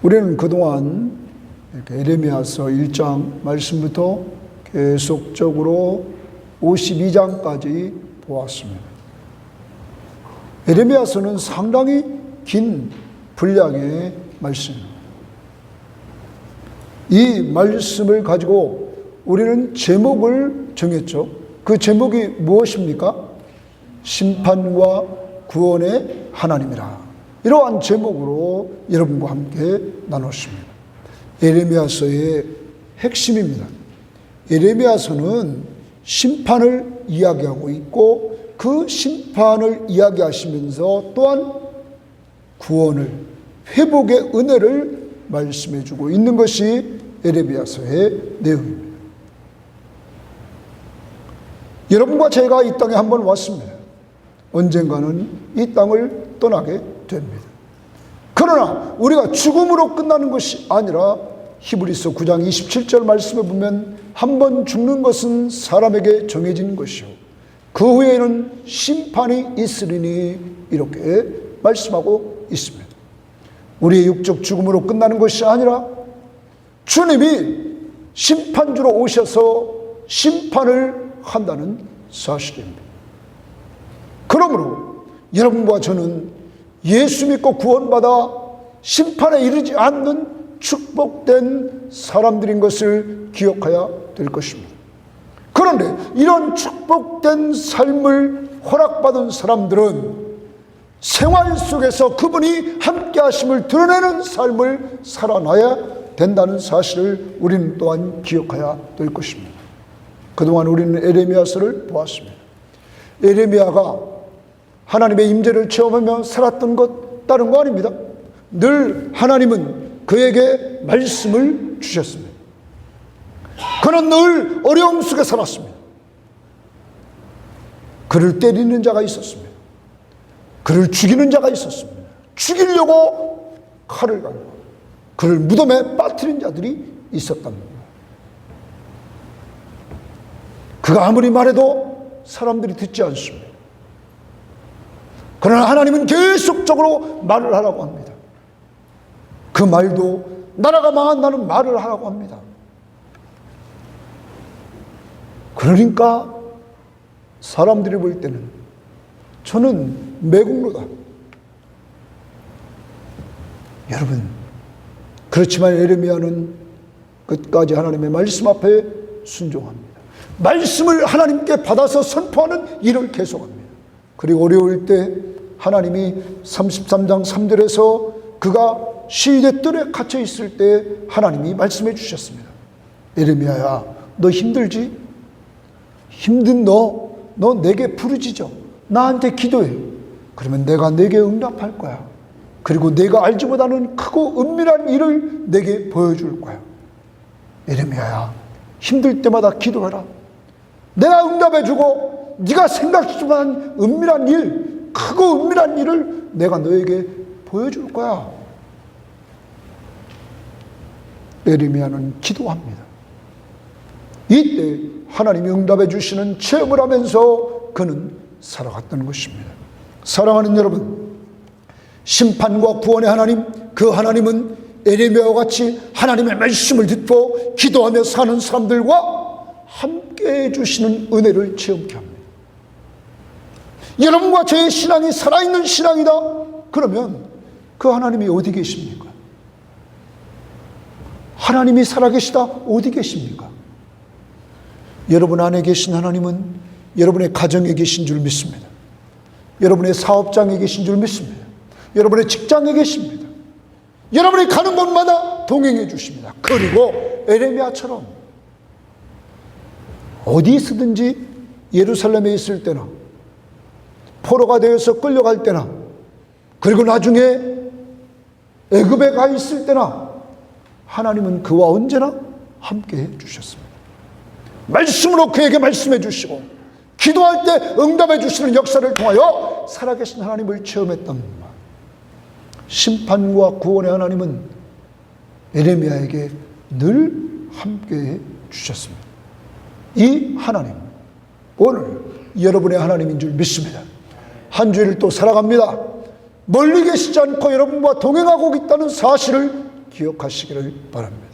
우리는 그동안 에레미야서 1장 말씀부터 계속적으로 52장까지 보았습니다. 에레미야서는 상당히 긴 분량의 말씀입니다. 이 말씀을 가지고 우리는 제목을 정했죠. 그 제목이 무엇입니까? 심판과 구원의 하나님이라. 이러한 제목으로 여러분과 함께 나눴습니다. 에레미야서의 핵심입니다. 에레미야서는 심판을 이야기하고 있고 그 심판을 이야기하시면서 또한 구원을, 회복의 은혜를 말씀해 주고 있는 것이 에레미야서의 내용입니다. 여러분과 제가 이 땅에 한번 왔습니다. 언젠가는 이 땅을 떠나게 됩니다. 그러나 우리가 죽음으로 끝나는 것이 아니라 히브리서 9장 27절 말씀에 보면 한 번 죽는 것은 사람에게 정해진 것이요 그 후에는 심판이 있으리니 이렇게 말씀하고 있습니다. 우리의 육적 죽음으로 끝나는 것이 아니라 주님이 심판주로 오셔서 심판을 한다는 사실입니다. 그러므로 여러분과 저는 예수 믿고 구원받아 심판에 이르지 않는 축복된 사람들인 것을 기억해야 될 것입니다. 그런데 이런 축복된 삶을 허락받은 사람들은 생활 속에서 그분이 함께 하심을 드러내는 삶을 살아나야 된다는 사실을 우리는 또한 기억해야 될 것입니다. 그동안 우리는 에레미야서를 보았습니다. 에레미야가 하나님의 임재를 체험하며 살았던 것 다른 거 아닙니다. 늘 하나님은 그에게 말씀을 주셨습니다. 그는 늘 어려움 속에 살았습니다. 그를 때리는 자가 있었습니다. 그를 죽이는 자가 있었습니다. 죽이려고 칼을 갈고 그를 무덤에 빠뜨린 자들이 있었답니다. 그가 아무리 말해도 사람들이 듣지 않습니다. 그러나 하나님은 계속적으로 말을 하라고 합니다. 그 말도 나라가 망한다는 말을 하라고 합니다. 그러니까 사람들이 볼 때는 저는 매국노다. 여러분, 그렇지만 에레미야는 끝까지 하나님의 말씀 앞에 순종합니다. 말씀을 하나님께 받아서 선포하는 일을 계속합니다. 그리고 어려울 때 하나님이 33장 3절에서 그가 시대 뜰에 갇혀 있을 때 하나님이 말씀해 주셨습니다. 에레미야야, 너 힘들지? 힘든 너 내게 부르짖어. 나한테 기도해. 그러면 내가 내게 응답할 거야. 그리고 내가 알지 못하는 크고 은밀한 일을 내게 보여줄 거야. 에레미야야, 힘들 때마다 기도해라. 내가 응답해주고 네가 생각지도 못한 은밀한 일, 크고 은밀한 일을 내가 너에게 보여줄 거야. 에레미야는 기도합니다. 이때 하나님이 응답해 주시는 체험을 하면서 그는 살아갔다는 것입니다. 사랑하는 여러분, 심판과 구원의 하나님, 그 하나님은 에레미야와 같이 하나님의 말씀을 듣고 기도하며 사는 사람들과 함께 해주시는 은혜를 체험케 합니다. 여러분과 저의 신앙이 살아있는 신앙이다. 그러면 그 하나님이 어디 계십니까? 하나님이 살아계시다 어디 계십니까? 여러분 안에 계신 하나님은 여러분의 가정에 계신 줄 믿습니다. 여러분의 사업장에 계신 줄 믿습니다. 여러분의 직장에 계십니다. 여러분이 가는 곳마다 동행해 주십니다. 그리고 에레미야처럼 어디 있든지 예루살렘에 있을 때나 포로가 되어서 끌려갈 때나 그리고 나중에 애굽에 가 있을 때나 하나님은 그와 언제나 함께 해 주셨습니다. 말씀으로 그에게 말씀해 주시고 기도할 때 응답해 주시는 역사를 통하여 살아계신 하나님을 체험했답니다. 심판과 구원의 하나님은 에레미야에게 늘 함께 해 주셨습니다. 이 하나님, 오늘 여러분의 하나님인 줄 믿습니다. 한 주일을 또 살아갑니다. 멀리 계시지 않고 여러분과 동행하고 있다는 사실을 기억하시기를 바랍니다.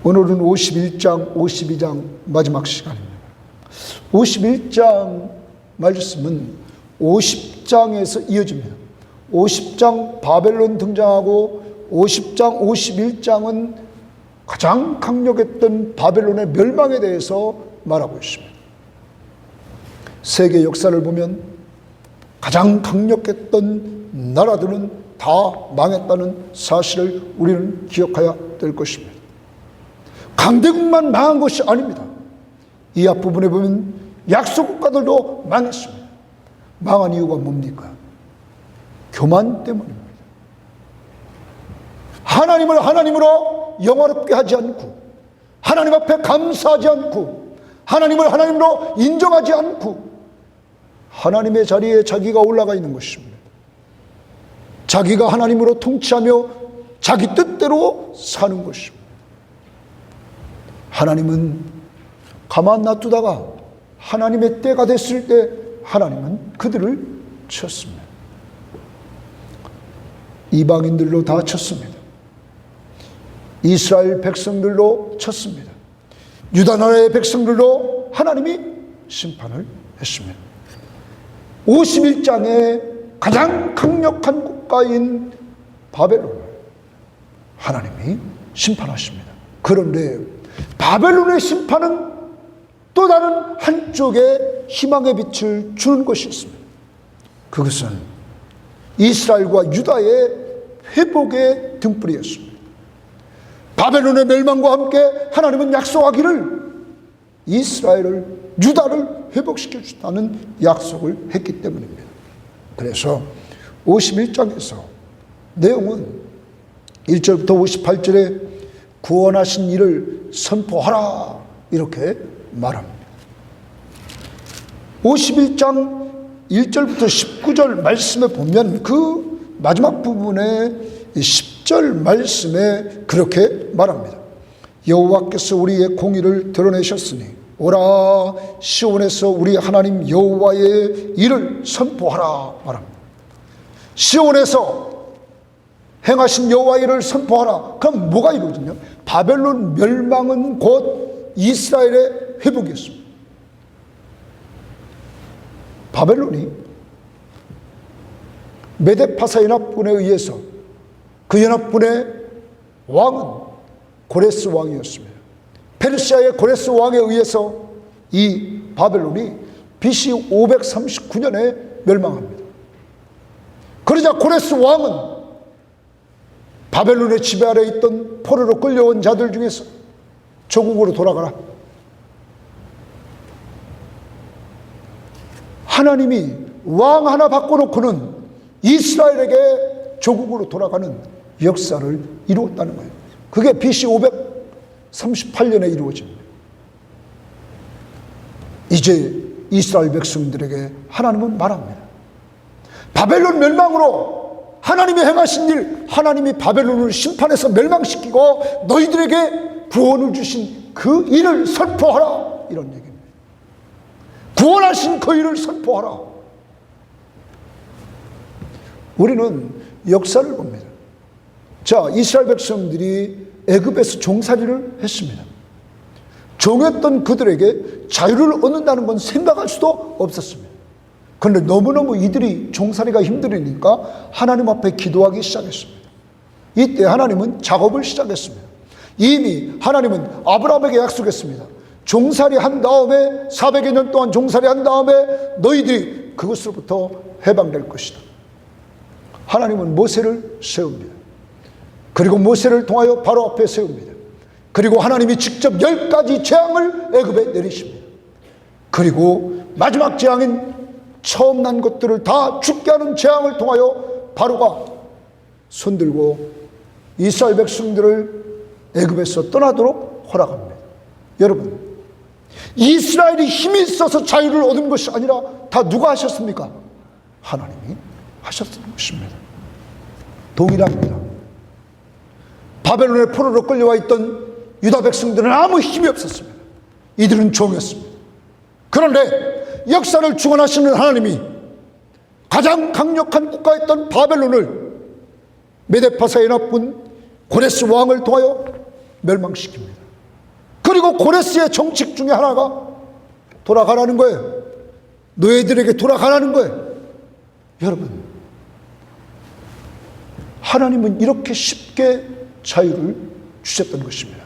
오늘은 51장, 52장 마지막 시간입니다. 51장 말씀은 50장에서 이어집니다. 50장 바벨론 등장하고 50장, 51장은 가장 강력했던 바벨론의 멸망에 대해서 말하고 있습니다. 세계 역사를 보면 가장 강력했던 나라들은 다 망했다는 사실을 우리는 기억해야 될 것입니다. 강대국만 망한 것이 아닙니다. 이 앞부분에 보면 약소국가들도 망했습니다. 망한 이유가 뭡니까? 교만 때문입니다. 하나님을 하나님으로 영화롭게 하지 않고, 하나님 앞에 감사하지 않고, 하나님을 하나님으로 인정하지 않고 하나님의 자리에 자기가 올라가 있는 것입니다. 자기가 하나님으로 통치하며 자기 뜻대로 사는 것입니다. 하나님은 가만 놔두다가 하나님의 때가 됐을 때 하나님은 그들을 쳤습니다. 이방인들로 다 쳤습니다. 이스라엘 백성들로 쳤습니다. 유다 나라의 백성들로 하나님이 심판을 했습니다. 51장의 가장 강력한 국가인 바벨론을 하나님이 심판하십니다. 그런데 바벨론의 심판은 또 다른 한쪽에 희망의 빛을 주는 것이었습니다. 그것은 이스라엘과 유다의 회복의 등불이었습니다. 바벨론의 멸망과 함께 하나님은 약속하기를 이스라엘을, 유다를 회복시켜 주다는 약속을 했기 때문입니다. 그래서 51장에서 내용은 1절부터 58절에 구원하신 이를 선포하라 이렇게 말합니다. 51장 1절부터 19절 말씀에 보면 그 마지막 부분에 10절 말씀에 그렇게 말합니다. 여호와께서 우리의 공의를 드러내셨으니 오라 시온에서 우리 하나님 여호와의 일을 선포하라 말합니다. 시온에서 행하신 여호와의 일을 선포하라. 그럼 뭐가 이루어지냐? 바벨론 멸망은 곧 이스라엘의 회복이었습니다. 바벨론이 메데파사 연합군에 의해서, 그 연합군의 왕은 고레스 왕이었습니다. 페르시아의 고레스 왕에 의해서 이 바벨론이 BC 539년에 멸망합니다. 그러자 고레스 왕은 바벨론의 지배 아래 있던 포로로 끌려온 자들 중에서 조국으로 돌아가라. 하나님이 왕 하나 바꿔놓고는 이스라엘에게 조국으로 돌아가는 역사를 이루었다는 거예요. 그게 BC 538년에 이루어집니다. 이제 이스라엘 백성들에게 하나님은 말합니다. 바벨론 멸망으로 하나님이 행하신 일, 하나님이 바벨론을 심판해서 멸망시키고 너희들에게 구원을 주신 그 일을 선포하라, 이런 얘기입니다. 구원하신 그 일을 선포하라. 우리는 역사를 봅니다. 자, 이스라엘 백성들이 애굽에서 종살이를 했습니다. 종했던 그들에게 자유를 얻는다는 건 생각할 수도 없었습니다. 그런데 너무너무 이들이 종살이가 힘들으니까 하나님 앞에 기도하기 시작했습니다. 이때 하나님은 작업을 시작했습니다. 이미 하나님은 아브라함에게 약속했습니다. 종살이 한 다음에 400여 년 동안 종살이 한 다음에 너희들이 그것으로부터 해방될 것이다. 하나님은 모세를 세웁니다. 그리고 모세를 통하여 바로 앞에 세웁니다. 그리고 하나님이 직접 10가지 재앙을 애굽에 내리십니다. 그리고 마지막 재앙인 처음 난 것들을 다 죽게 하는 재앙을 통하여 바로가 손들고 이스라엘 백성들을 애굽에서 떠나도록 허락합니다. 여러분, 이스라엘이 힘이 있어서 자유를 얻은 것이 아니라 다 누가 하셨습니까? 하나님이 하셨던 것입니다. 동일합니다. 바벨론의 포로로 끌려와 있던 유다 백성들은 아무 힘이 없었습니다. 이들은 종이었습니다. 그런데 역사를 주관하시는 하나님이 가장 강력한 국가였던 바벨론을 메데파사 연합군, 고레스 왕을 통하여 멸망시킵니다. 그리고 고레스의 정책 중에 하나가 돌아가라는 거예요. 너희들에게 돌아가라는 거예요. 여러분, 하나님은 이렇게 쉽게 자유를 주셨던 것입니다.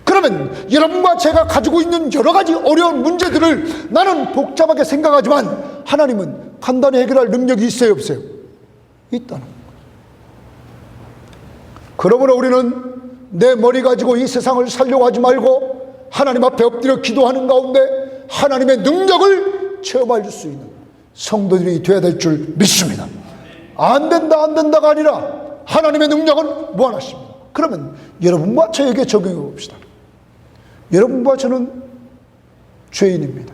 그러면 여러분과 제가 가지고 있는 여러 가지 어려운 문제들을 나는 복잡하게 생각하지만 하나님은 간단히 해결할 능력이 있어요, 없어요? 있다는 거예요. 그러므로 우리는 내 머리 가지고 이 세상을 살려고 하지 말고 하나님 앞에 엎드려 기도하는 가운데 하나님의 능력을 체험할 수 있는 성도들이 되어야 될 줄 믿습니다. 안 된다 안 된다가 아니라 하나님의 능력은 무한하십니다. 그러면 여러분과 저에게 적용해 봅시다. 여러분과 저는 죄인입니다.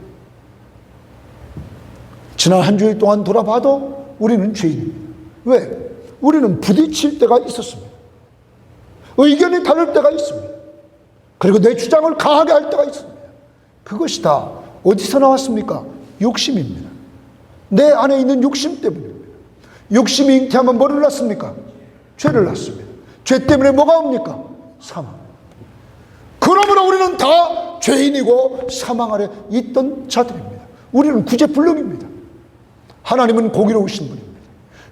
지난 한 주일 동안 돌아봐도 우리는 죄인입니다. 왜? 우리는 부딪힐 때가 있었습니다. 의견이 다를 때가 있습니다. 그리고 내 주장을 강하게 할 때가 있습니다. 그것이 다 어디서 나왔습니까? 욕심입니다. 내 안에 있는 욕심 때문입니다. 욕심이 잉태하면 뭐를 낳습니까? 죄를 낳습니다. 죄 때문에 뭐가 옵니까? 사망. 그러므로 우리는 다 죄인이고 사망 아래 있던 자들입니다. 우리는 구제불능입니다. 하나님은 공의로우신 분입니다.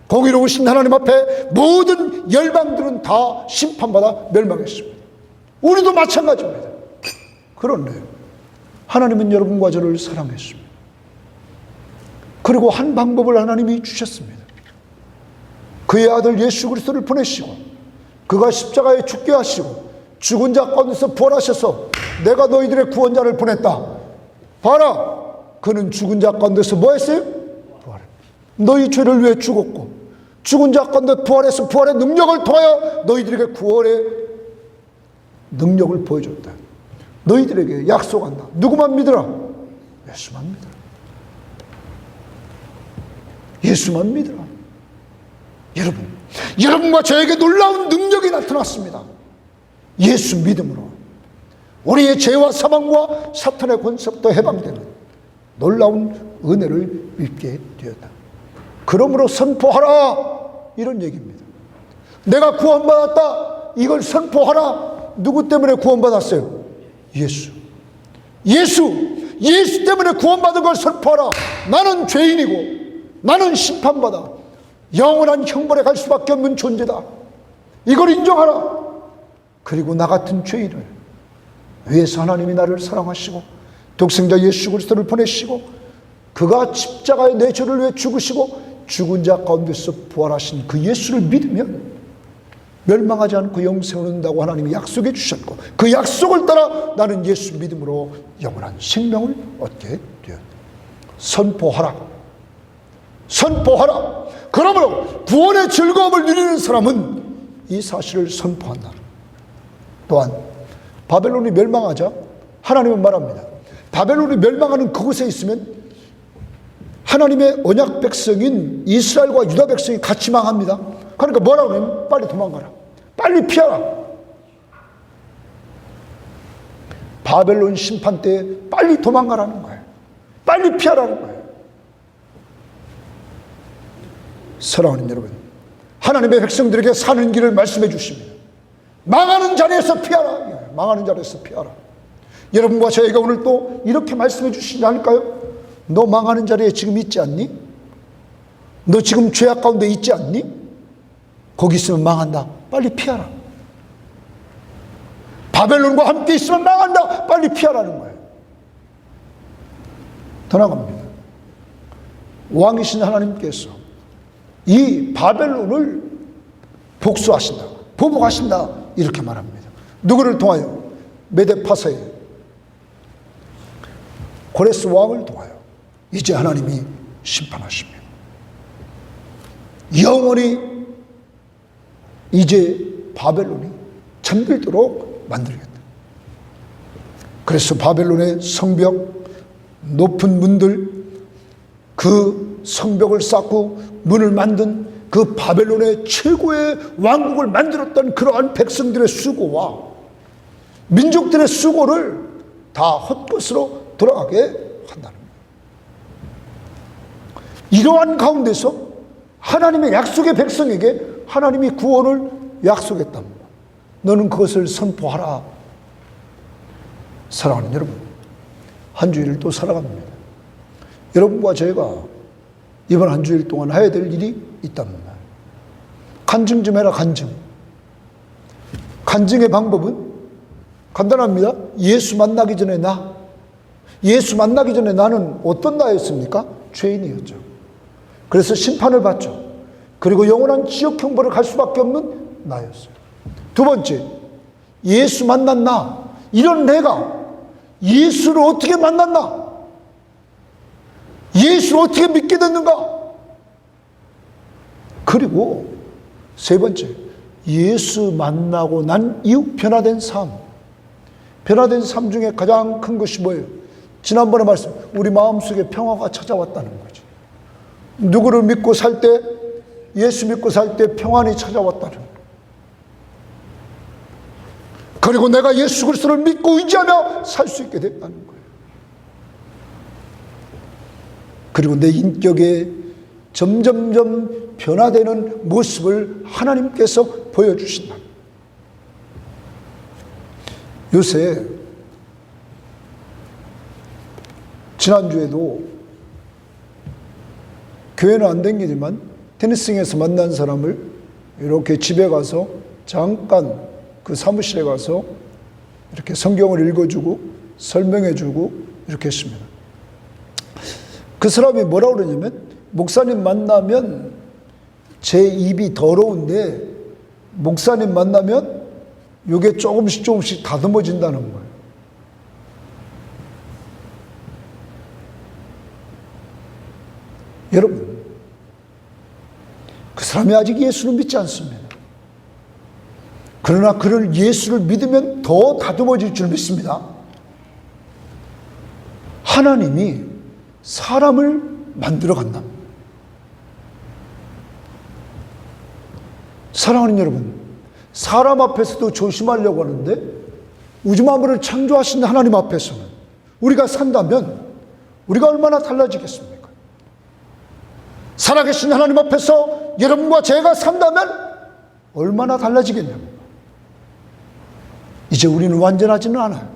공의로우신 하나님 앞에 모든 열방들은 다 심판받아 멸망했습니다. 우리도 마찬가지입니다. 그런데 하나님은 여러분과 저를 사랑했습니다. 그리고 한 방법을 하나님이 주셨습니다. 그의 아들 예수 그리스도를 보내시고 그가 십자가에 죽게 하시고 죽은 자 가운데서 부활하셔서 내가 너희들의 구원자를 보냈다. 봐라, 그는 죽은 자 가운데서 뭐 했어요? 부활. 너희 죄를 위해 죽었고 죽은 자 가운데 부활해서 부활의 능력을 통하여 너희들에게 구원의 능력을 보여줬다. 너희들에게 약속한다. 누구만 믿으라? 예수만 믿으라. 예수만 믿으라. 여러분, 여러분과 저에게 놀라운 능력이 나타났습니다. 예수 믿음으로 우리의 죄와 사망과 사탄의 권세부터 해방되는 놀라운 은혜를 입게 되었다. 그러므로 선포하라, 이런 얘기입니다. 내가 구원받았다, 이걸 선포하라. 누구 때문에 구원받았어요? 예수 때문에 구원받은 걸 선포하라. 나는 죄인이고 나는 심판받아 영원한 형벌에 갈 수밖에 없는 존재다. 이걸 인정하라. 그리고 나 같은 죄인을 위해서 하나님이 나를 사랑하시고 독생자 예수 그리스도를 보내시고 그가 십자가에 내 죄를 위해 죽으시고 죽은 자 가운데서 부활하신 그 예수를 믿으면 멸망하지 않고 영생을 얻는다고 하나님이 약속해 주셨고 그 약속을 따라 나는 예수 믿음으로 영원한 생명을 얻게 되었다. 선포하라. 선포하라. 그러므로 구원의 즐거움을 누리는 사람은 이 사실을 선포한다. 또한 바벨론이 멸망하자 하나님은 말합니다. 바벨론이 멸망하는 그곳에 있으면 하나님의 언약 백성인 이스라엘과 유다 백성이 같이 망합니다. 그러니까 뭐라고 하냐면 빨리 도망가라. 빨리 피하라. 바벨론 심판 때에 빨리 도망가라는 거예요. 빨리 피하라는 거예요. 사랑하는 여러분, 하나님의 백성들에게 사는 길을 말씀해 주십니다. 망하는 자리에서 피하라. 망하는 자리에서 피하라. 여러분과 저희가 오늘 또 이렇게 말씀해 주시지 않을까요? 너 망하는 자리에 지금 있지 않니? 너 지금 죄악 가운데 있지 않니? 거기 있으면 망한다. 빨리 피하라. 바벨론과 함께 있으면 망한다. 빨리 피하라는 거예요. 더 나갑니다. 왕이신 하나님께서 이 바벨론을 복수하신다, 보복하신다, 이렇게 말합니다. 누구를 통하여? 메데파사의 고레스 왕을 통하여 이제 하나님이 심판하십니다. 영원히 이제 바벨론이 잠들도록 만들겠다. 그래서 바벨론의 성벽, 높은 문들, 그 성벽을 쌓고 문을 만든 그 바벨론의 최고의 왕국을 만들었던 그러한 백성들의 수고와 민족들의 수고를 다 헛것으로 돌아가게 한다는 거예요. 이러한 가운데서 하나님의 약속의 백성에게 하나님이 구원을 약속했답니다. 너는 그것을 선포하라. 사랑하는 여러분, 한 주일을 또 살아갑니다. 여러분과 제가 이번 한 주일 동안 해야 될 일이 있답니다. 간증 좀 해라, 간증. 간증의 방법은 간단합니다. 예수 만나기 전에 예수 만나기 전에 나는 어떤 나였습니까? 죄인이었죠. 그래서 심판을 받죠. 그리고 영원한 지옥 형벌을 갈 수밖에 없는 나였어요. 두 번째, 예수 만난 이런 내가 예수를 어떻게 만났나? 예수를 어떻게 믿게 됐는가? 그리고 세 번째, 예수 만나고 난 이후 변화된 삶. 변화된 삶 중에 가장 큰 것이 뭐예요? 지난번에 말씀, 우리 마음속에 평화가 찾아왔다는 거죠. 누구를 믿고 살 때, 예수 믿고 살 때 평안이 찾아왔다는 거예요. 그리고 내가 예수 그리스도를 믿고 의지하며 살 수 있게 됐다는 거예요. 그리고 내 인격에 점점점 변화되는 모습을 하나님께서 보여주신다. 요새 지난주에도 교회는 안 다니지만 테니스장에서 만난 사람을 이렇게 집에 가서 잠깐 그 사무실에 가서 이렇게 성경을 읽어주고 설명해주고 이렇게 했습니다. 그 사람이 뭐라고 그러냐면, 목사님 만나면 제 입이 더러운데 목사님 만나면 이게 조금씩 다듬어진다는 거예요. 여러분, 그 사람이 아직 예수를 믿지 않습니다. 그러나 그를 예수를 믿으면 더 다듬어질 줄 믿습니다. 하나님이 사람을 만들어 간다. 사랑하는 여러분, 사람 앞에서도 조심하려고 하는데 우주 만물을 창조하신 하나님 앞에서는 우리가 산다면 우리가 얼마나 달라지겠습니까? 살아계신 하나님 앞에서 여러분과 제가 산다면 얼마나 달라지겠냐고. 이제 우리는 완전하지는 않아요.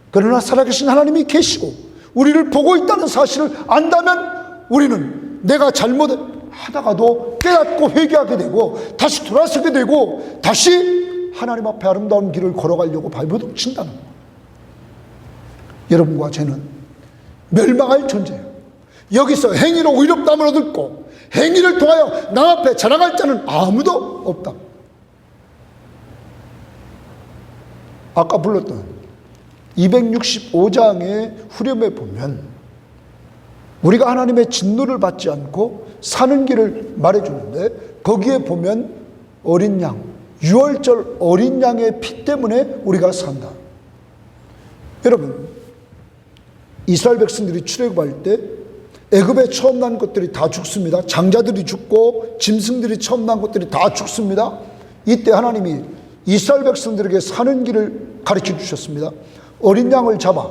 그러나 살아계신 하나님이 계시고 우리를 보고 있다는 사실을 안다면 우리는 내가 잘못하다가도 깨닫고 회개하게 되고 다시 돌아서게 되고 다시 하나님 앞에 아름다운 길을 걸어가려고 발버둥 친다는 거예요. 여러분과 저는 멸망할 존재예요. 여기서 행위로 의롭다함을 얻고 행위를 통하여 나 앞에 자랑할 자는 아무도 없다. 아까 불렀던 265장의 후렴에 보면 우리가 하나님의 진노를 받지 않고 사는 길을 말해주는데, 거기에 보면 어린 양, 유월절 어린 양의 피 때문에 우리가 산다. 여러분, 이스라엘 백성들이 출애굽할 때 애굽에 처음 난 것들이 다 죽습니다. 장자들이 죽고 짐승들이 처음 난 것들이 다 죽습니다. 이때 하나님이 이스라엘 백성들에게 사는 길을 가르쳐 주셨습니다. 어린 양을 잡아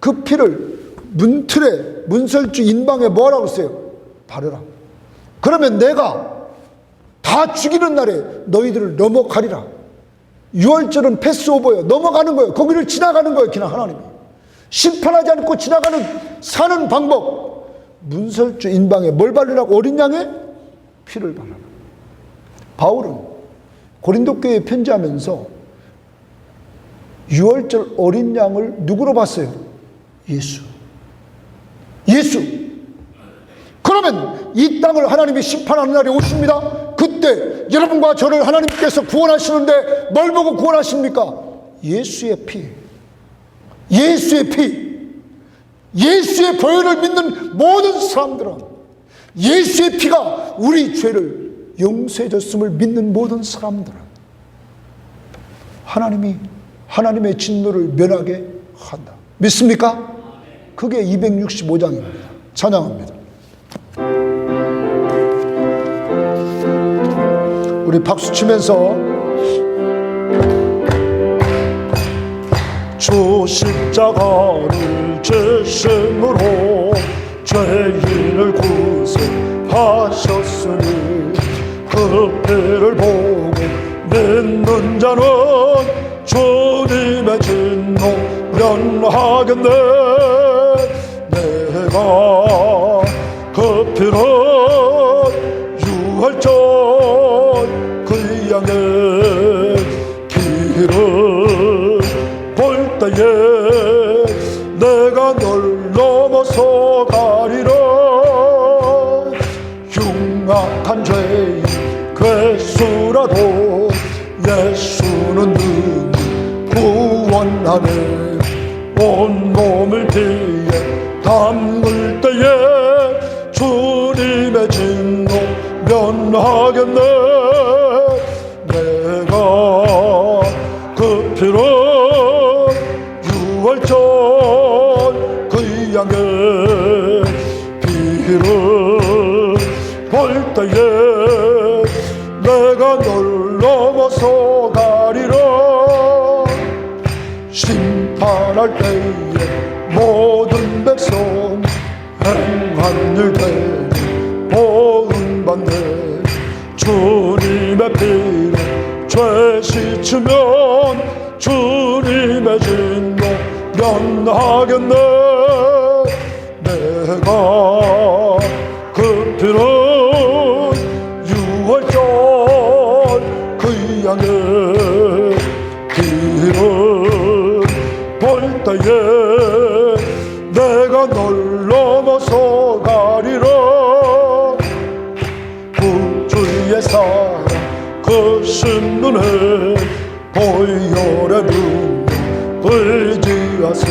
그 피를 문틀에, 문설주 인방에 뭐라고 했어요? 바르라. 그러면 내가 다 죽이는 날에 너희들을 넘어가리라. 유월절은 패스오버예요. 넘어가는 거예요. 거기를 지나가는 거예요. 그냥 하나님이 심판하지 않고 지나가는 사는 방법. 문설주 인방에 뭘 바르라고? 어린 양의 피를 바르라. 바울은 고린도 교회에 편지하면서 유월절 어린 양을 누구로 봤어요? 예수. 그러면 이 땅을 하나님이 심판하는 날이 오십니다. 그때 여러분과 저를 하나님께서 구원하시는데 뭘 보고 구원하십니까? 예수의 피. 예수의 보혈을 믿는 모든 사람들은, 예수의 피가 우리 죄를 용서해 줬음을 믿는 모든 사람들은 하나님이 하나님의 진노를 면하게 한다. 믿습니까? 그게 265장입니다. 찬양합니다. 우리 박수 치면서 주 십자가를 지심으로 죄인을 구속하셨으니 그 피를 보고 믿는 자는 주님의 진노 면하겠네. 내가 그 피로 유월절 그 양의 길을 볼 때에 내가 널 넘어서 가리라. 흉악한 죄인 괴수라도 예수는 능히 구원하네. 온몸을 피에 담글 때에 주님의 진노 면하겠네. 내가 그 피로 유월절 그 양의 피를 볼 때에 내가 널 넘어서 가리라. 심판할 때에 모든 백성 행한 일대로 보응받네. 주님의 피로 죄 씻으면 주님의 진노 면하겠네. 내가 그 피로 유월절 그 양의 길을 볼 때에 내가 널 넘어서 가리라. 구주의 사랑 그 신문에 보혈의 눈 의지하세.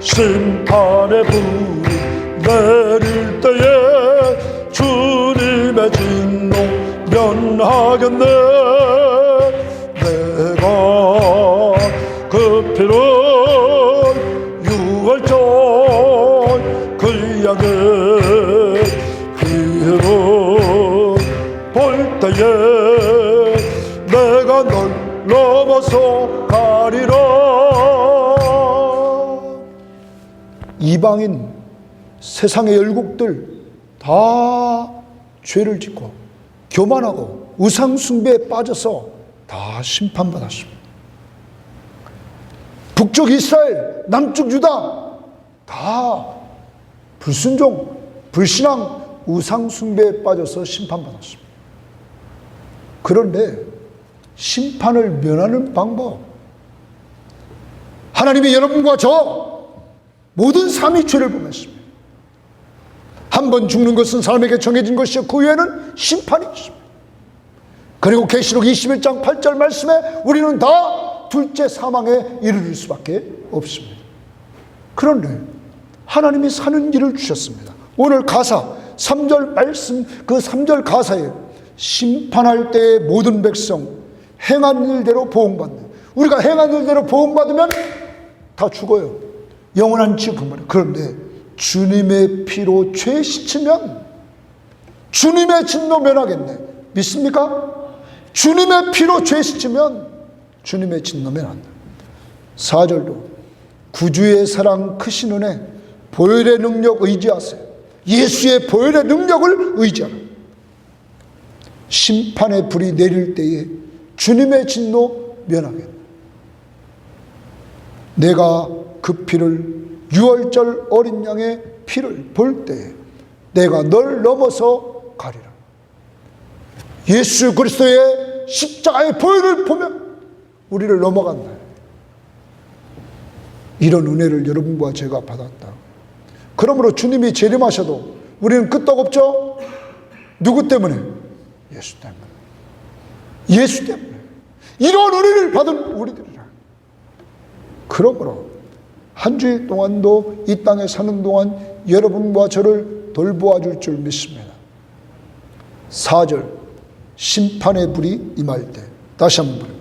심판의 불이 내릴 때에 주님의 진노 면하겠네. 내가 그 피로 유월절 그 양의 피로 볼 때에 내가 널 넘어서 가리라. 이방인 세상의 열국들 다 죄를 짓고 교만하고 우상숭배에 빠져서 다 심판받았습니다. 북쪽 이스라엘, 남쪽 유다 다 불순종, 불신앙, 우상숭배에 빠져서 심판받았습니다. 그런데 심판을 면하는 방법, 하나님이 여러분과 저 모든 삶이 죄를 범했습니다. 한 번 죽는 것은 사람에게 정해진 것이요 그 후에는 심판이 있습니다. 그리고 계시록 21장 8절 말씀에 우리는 다 둘째 사망에 이르를 수밖에 없습니다. 그런데 하나님이 사는 길을 주셨습니다. 오늘 가사 3절 말씀, 그 3절 가사에 심판할 때의 모든 백성 행한 일대로 보응받는, 우리가 행한 일대로 보응받으면 다 죽어요. 영원한 지옥은. 그런데 주님의 피로 죄 씻으면 주님의 진노 면하겠네. 믿습니까? 주님의 피로 죄 씻으면 주님의 진노 면한다. 4절도 구주의 사랑 크신 은혜 보혈의 능력 의지하세요. 예수의 보혈의 능력을 의지하라. 심판의 불이 내릴 때에 주님의 진노 면하겠네. 내가 그 피를 유월절 어린 양의 피를 볼 때에 내가 널 넘어서 가리라. 예수 그리스도의 십자가의 보혈을 보면 우리를 넘어간다. 이런 은혜를 여러분과 제가 받았다. 그러므로 주님이 재림하셔도 우리는 끄떡없죠? 누구 때문에? 예수 때문에. 예수 때문에. 이런 은혜를 받은 우리들이라. 그러므로 한 주일 동안도 이 땅에 사는 동안 여러분과 저를 돌보아 줄 줄 믿습니다. 4절 심판의 불이 임할 때. 다시 한번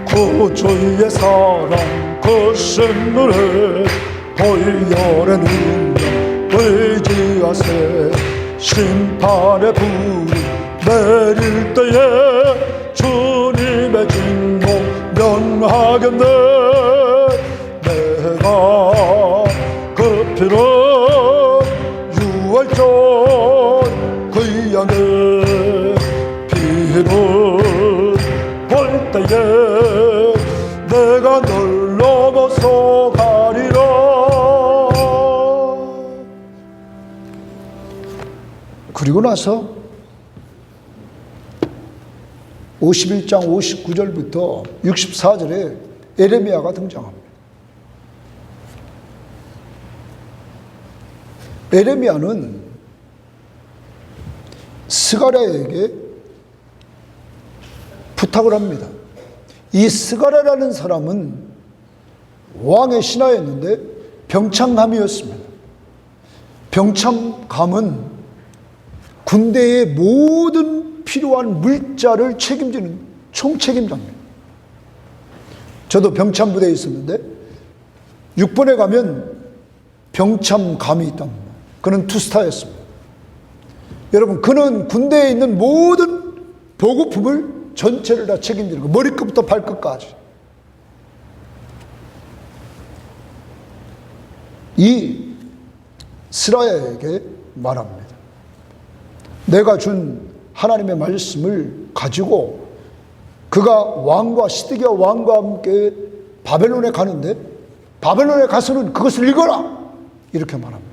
구주의 사랑 크신 은혜 보혈의 능력 의지하세. 심판의 불이 내릴 때에 주님의 진노 면하겠네. 내가 태양의 비는 볼 때에 내가 널 넘어서 가리라. 그리고 나서 51장 59절부터 64절에 에레미야가 등장합니다. 에레미야는 스가랴에게 부탁을 합니다. 이 스가랴라는 사람은 왕의 신하였는데 병참감이었습니다. 병참감은 군대의 모든 필요한 물자를 책임지는 총책임자입니다. 저도 병참부대에 있었는데 6번에 가면 병참감이 있답니다. 그는 투스타였습니다. 여러분, 그는 군대에 있는 모든 보급품을 전체를 다 책임지는 거, 머리끝부터 발끝까지. 이 스라야에게 말합니다. 내가 준 하나님의 말씀을 가지고 그가 왕과 시드기야 왕과 함께 바벨론에 가는데 바벨론에 가서는 그것을 읽어라, 이렇게 말합니다.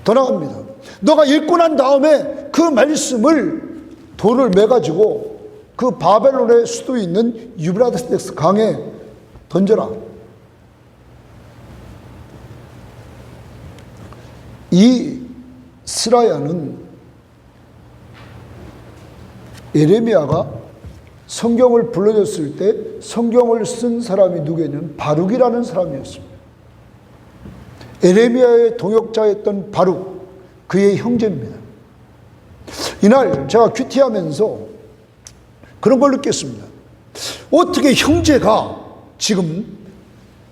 더 나갑니다. 너가 읽고 난 다음에 그 말씀을 돌을 매가지고 그 바벨론의 수도에 있는 유브라데스 강에 던져라. 이 스라야는 에레미야가 성경을 불러줬을 때 성경을 쓴 사람이 누구였냐면 바룩이라는 사람이었습니다. 에레미야의 동역자였던 바룩, 그의 형제입니다. 이날 제가 큐티하면서 그런 걸 느꼈습니다. 어떻게 형제가 지금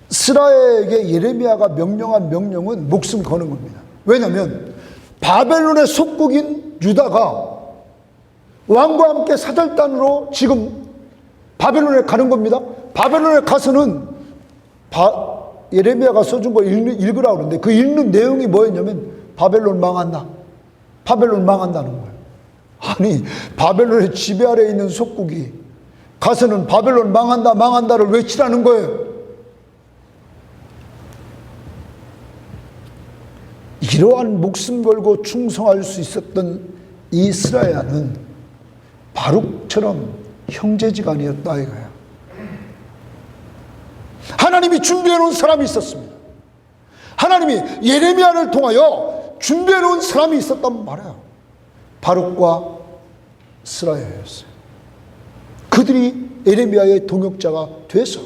스라야에게 예레미야가 명령한 명령은 목숨 거는 겁니다. 왜냐하면 바벨론의 속국인 유다가 왕과 함께 사절단으로 지금 바벨론에 가는 겁니다. 바벨론에 가서는 예레미야가 써준 거 읽으라고 그러는데 그 읽는 내용이 뭐였냐면 바벨론 망한다. 바벨론 망한다는 거예요. 아니, 바벨론의 지배 아래에 있는 속국이 가서는 바벨론 망한다, 망한다를 외치라는 거예요. 이러한 목숨 걸고 충성할 수 있었던 이 스라야는 바룩처럼 형제지간이었다 이거야. 하나님이 준비해 놓은 사람이 있었습니다. 하나님이 예레미야를 통하여 준비해 놓은 사람이 있었단 말이에요. 바룩과 스라야였어요. 그들이 예레미야의 동역자가 돼서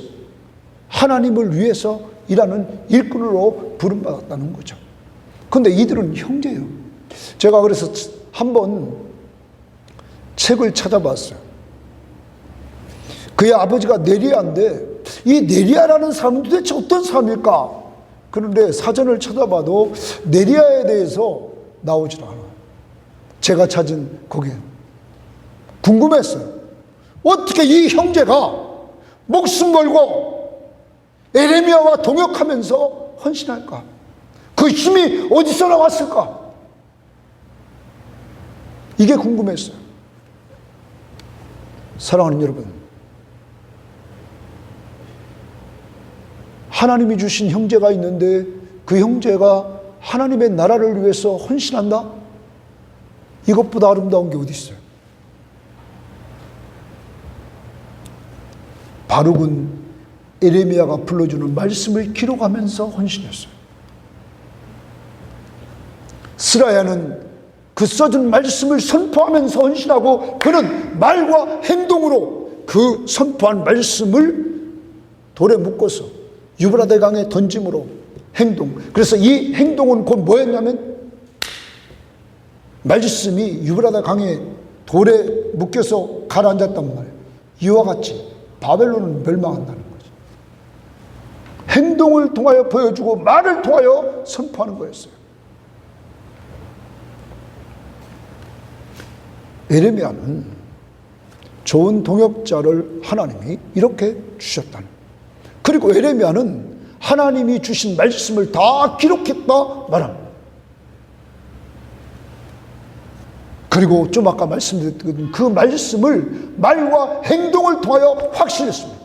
하나님을 위해서 일하는 일꾼으로 부름받았다는 거죠. 근데 이들은 형제예요. 제가 그래서 한번 책을 찾아봤어요. 그의 아버지가 네리야인데 이 네리야라는 사람은 도대체 어떤 사람일까? 그런데 사전을 찾아봐도 네리야에 대해서 나오질 않아요. 제가 찾은 거기에 궁금했어요. 어떻게 이 형제가 목숨 걸고 에레미야와 동역하면서 헌신할까? 그 힘이 어디서 나왔을까? 이게 궁금했어요. 사랑하는 여러분, 하나님이 주신 형제가 있는데 그 형제가 하나님의 나라를 위해서 헌신한다? 이것보다 아름다운 게 어디 있어요? 바룩은 에레미야가 불러주는 말씀을 기록하면서 헌신했어요. 스라야는 그 써준 말씀을 선포하면서 헌신하고 그는 말과 행동으로 그 선포한 말씀을 돌에 묶어서 유브라데 강에 던짐으로 행동. 그래서 이 행동은 곧 뭐였냐면 말씀이 유브라데 강에 돌에 묶여서 가라앉았단 말이에요. 이와 같이 바벨론은 멸망한다는 거죠. 행동을 통하여 보여주고 말을 통하여 선포하는 거였어요. 에레미야는 좋은 동역자를 하나님이 이렇게 주셨다는. 그리고 에레미야는 하나님이 주신 말씀을 다 기록했다 말합니다. 그리고 좀 아까 말씀드렸던 그 말씀을 말과 행동을 통하여 확신했습니다.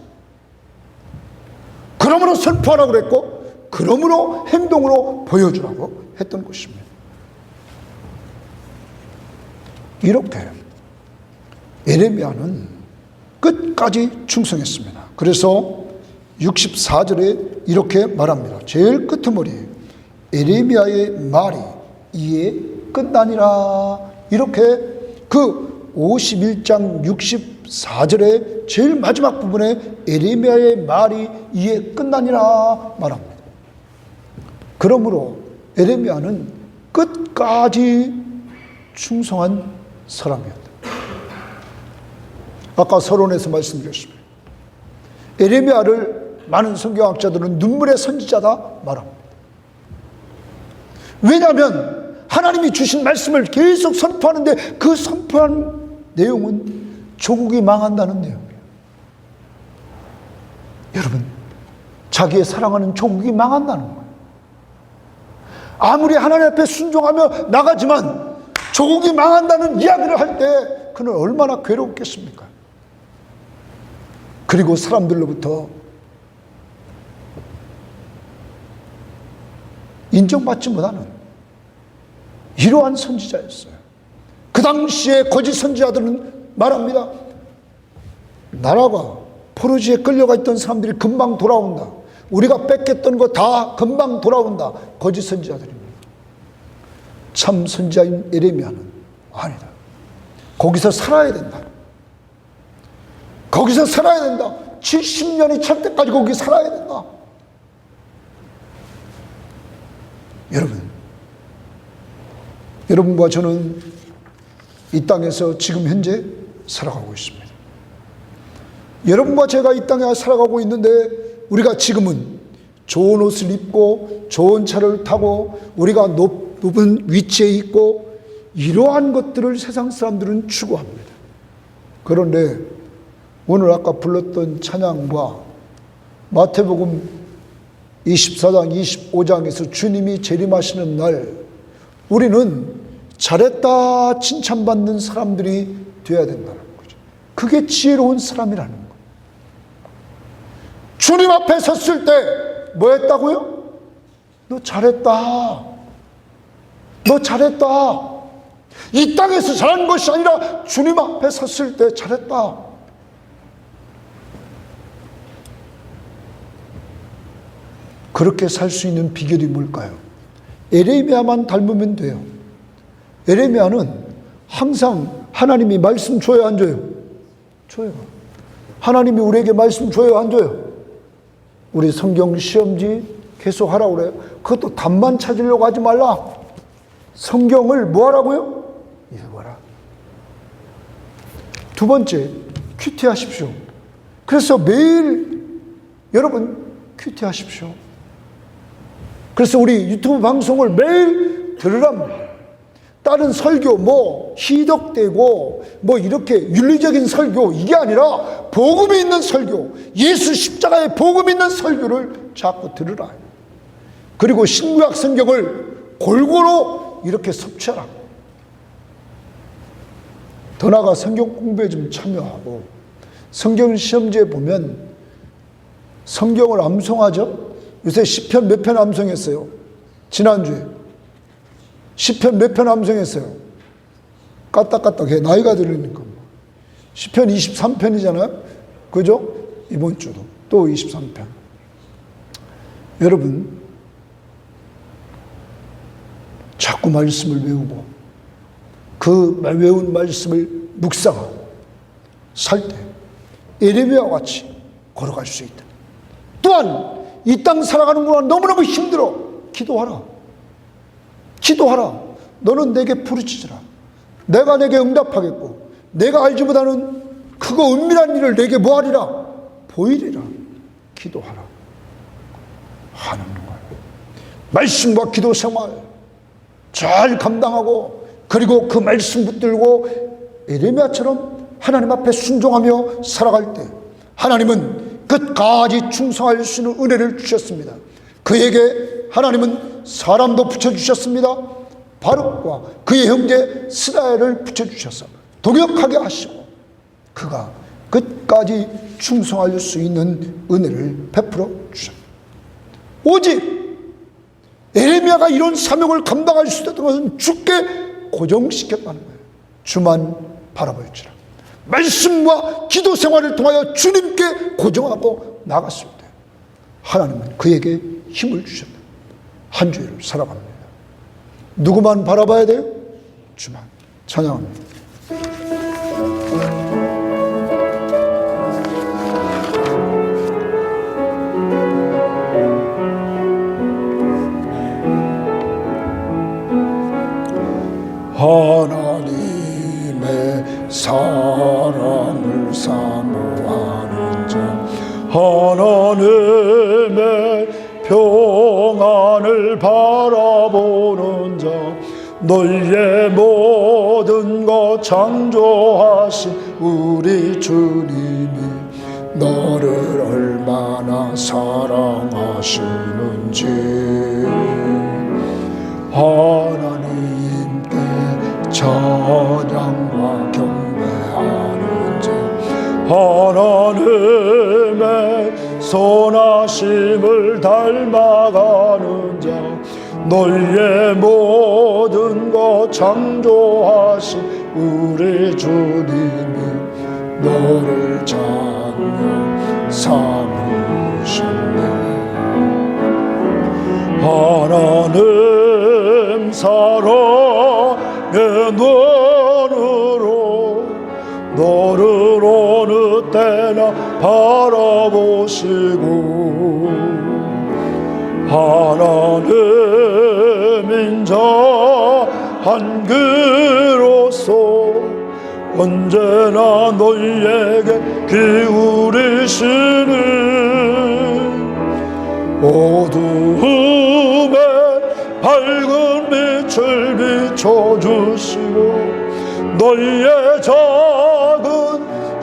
그러므로 선포하라고 그랬고, 그러므로 행동으로 보여주라고 했던 것입니다. 이렇게 예레미야는 끝까지 충성했습니다. 그래서 64절에 이렇게 말합니다. 제일 끄트머리에 예레미야의 말이 이에 끝나니라. 이렇게 그 51장 64절의 제일 마지막 부분에 예레미야의 말이 이에 끝나니라 말합니다. 그러므로 예레미야는 끝까지 충성한 사람이었다. 아까 서론에서 말씀드렸습니다. 예레미야를 많은 성경학자들은 눈물의 선지자다 말합니다. 왜냐하면 하나님이 주신 말씀을 계속 선포하는데 그 선포한 내용은 조국이 망한다는 내용이에요. 여러분, 자기의 사랑하는 조국이 망한다는 거예요. 아무리 하나님 앞에 순종하며 나가지만 조국이 망한다는 이야기를 할 때 그는 얼마나 괴롭겠습니까? 그리고 사람들로부터 인정받지 못하는 이러한 선지자였어요. 그 당시에 거짓 선지자들은 말합니다. 나라가 포로지에 끌려가 있던 사람들이 금방 돌아온다. 우리가 뺏겼던 거 다 금방 돌아온다. 거짓 선지자들입니다. 참 선지자인 예레미야는 아니다. 거기서 살아야 된다. 거기서 살아야 된다. 70년이 찰 때까지 거기 살아야 된다. 여러분과 저는 이 땅에서 지금 현재 살아가고 있습니다. 여러분과 제가 이 땅에 살아가고 있는데 우리가 지금은 좋은 옷을 입고 좋은 차를 타고 우리가 높은 위치에 있고 이러한 것들을 세상 사람들은 추구합니다. 그런데 오늘 아까 불렀던 찬양과 마태복음 24장 25장에서 주님이 재림하시는 날 우리는 잘했다 칭찬받는 사람들이 되어야 된다는 거죠. 그게 지혜로운 사람이라는 거예요. 주님 앞에 섰을 때 뭐 했다고요? 너 잘했다. 너 잘했다. 이 땅에서 잘한 것이 아니라 주님 앞에 섰을 때 잘했다. 그렇게 살 수 있는 비결이 뭘까요? 예레미야만 닮으면 돼요. 예레미야는 항상 하나님이 말씀 줘요, 안 줘요? 줘요. 하나님이 우리에게 말씀 줘요, 안 줘요? 우리 성경 시험지 계속 하라고 그래요. 그것도 답만 찾으려고 하지 말라. 성경을 뭐 하라고요? 읽어라. 두 번째, 큐티하십시오. 그래서 매일 여러분 큐티하십시오. 그래서 우리 유튜브 방송을 매일 들으랍니다. 다른 설교 희덕되고 이렇게 윤리적인 설교 이게 아니라 복음이 있는 설교, 예수 십자가의 복음이 있는 설교를 자꾸 들으라. 그리고 신구약 성경을 골고루 이렇게 섭취하라. 더 나아가 성경 공부에 좀 참여하고 성경 시험지에 보면 성경을 암송하죠. 요새 시편 몇 편 암송했어요? 지난주에 시편 몇 편 암송했어요? 까딱까딱해. 나이가 들으니까. 시편 23편이잖아요. 그죠? 이번 주도 또 23편. 여러분, 자꾸 말씀을 외우고 그 외운 말씀을 묵상하고 살 때 예레미야와 같이 걸어갈 수 있다. 또한 이 땅 살아가는 동안 너무너무 힘들어. 기도하라. 기도하라. 너는 내게 부르짖으라. 내가 내게 응답하겠고 내가 알지 못하는 크고 은밀한 일을 내게 뭐하리라? 보이리라. 기도하라 하는 거예요. 말씀과 기도 생활 잘 감당하고 그리고 그 말씀 붙들고 예레미야처럼 하나님 앞에 순종하며 살아갈 때 하나님은 끝까지 충성할 수 있는 은혜를 주셨습니다. 그에게 하나님은 사람도 붙여주셨습니다. 바룩과 그의 형제 스라엘을 붙여주셔서 도격하게 하시고 그가 끝까지 충성할 수 있는 은혜를 베풀어 주셨다. 오직 에레미야가 이런 사명을 감당할 수 있었던 것은 주께 고정시켰다는 거예요. 주만 바라볼지라. 말씀과 기도 생활을 통하여 주님께 고정하고 나갔을 때 하나님은 그에게 힘을 주셨다. 한 주일을 살아갑니다. 누구만 바라봐야 돼요? 주만. 찬양합니다. 하나님의 사랑을 사모하는 자, 하나님의 평안을 바라보는 자, 너희의 모든 것 창조하신 우리 주님이 너를 얼마나 사랑하시는지 하나님께 찬양과 경배하는 자, 하나님의 선하심을 닮아가는 자, 너희의 모든 것 창조하신 우리 주님이 너를 찬양 삼으셨네. 하나님 사랑의 눈으로 너를 어느 때나 바라보시고 하나님 인자 한 그로서 언제나 너희에게 기울이시는 어두움에 밝은 빛을 비춰주시고 너희의 작은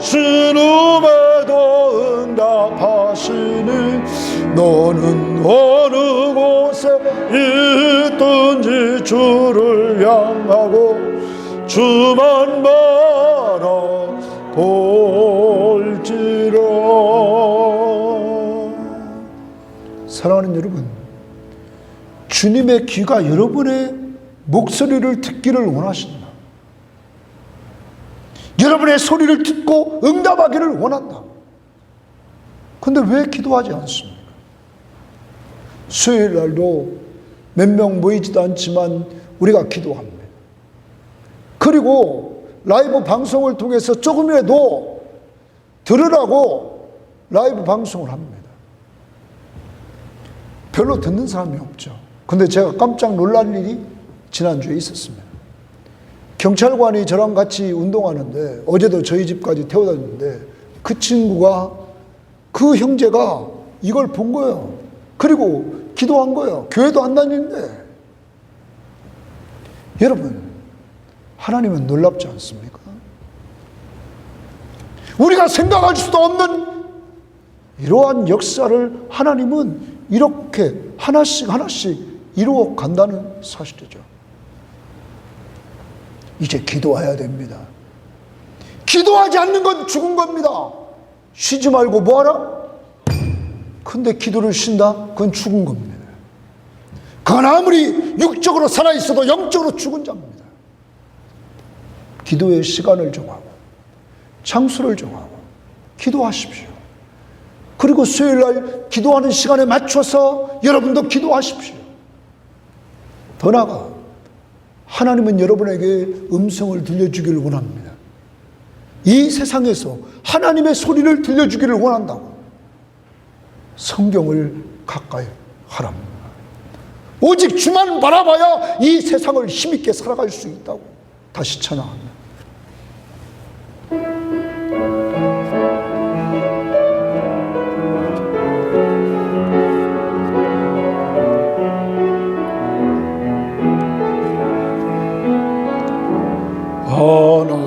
신음에도 응답하시니 너는 어느 곳에 있든지 주를 향하고 주만 바라볼지라. 사랑하는 여러분, 주님의 귀가 여러분의 목소리를 듣기를 원하신다. 여러분의 소리를 듣고 응답하기를 원한다. 그런데 왜 기도하지 않습니까? 수요일 날도 몇 명 모이지도 않지만 우리가 기도합니다. 그리고 라이브 방송을 통해서 조금이라도 들으라고 라이브 방송을 합니다. 별로 듣는 사람이 없죠. 근데 제가 깜짝 놀란 일이 지난주에 있었습니다. 경찰관이 저랑 같이 운동하는데 어제도 저희 집까지 태워다 줬는데 그 친구가 그 형제가 이걸 본 거예요. 그리고 기도한 거예요. 교회도 안 다니는데. 여러분, 하나님은 놀랍지 않습니까? 우리가 생각할 수도 없는 이러한 역사를 하나님은 이렇게 하나씩 하나씩 이루어 간다는 사실이죠. 이제 기도해야 됩니다. 기도하지 않는 건 죽은 겁니다. 쉬지 말고 뭐하라? 근데 기도를 쉰다? 그건 죽은 겁니다. 그건 아무리 육적으로 살아있어도 영적으로 죽은 자입니다. 기도의 시간을 정하고 장소를 정하고 기도하십시오. 그리고 수요일날 기도하는 시간에 맞춰서 여러분도 기도하십시오. 더 나아가 하나님은 여러분에게 음성을 들려주기를 원합니다. 이 세상에서 하나님의 소리를 들려주기를 원한다고. 성경을 가까이 하랍니다. 오직 주만 바라봐야 이 세상을 힘있게 살아갈 수 있다고 다시 찬양합니다.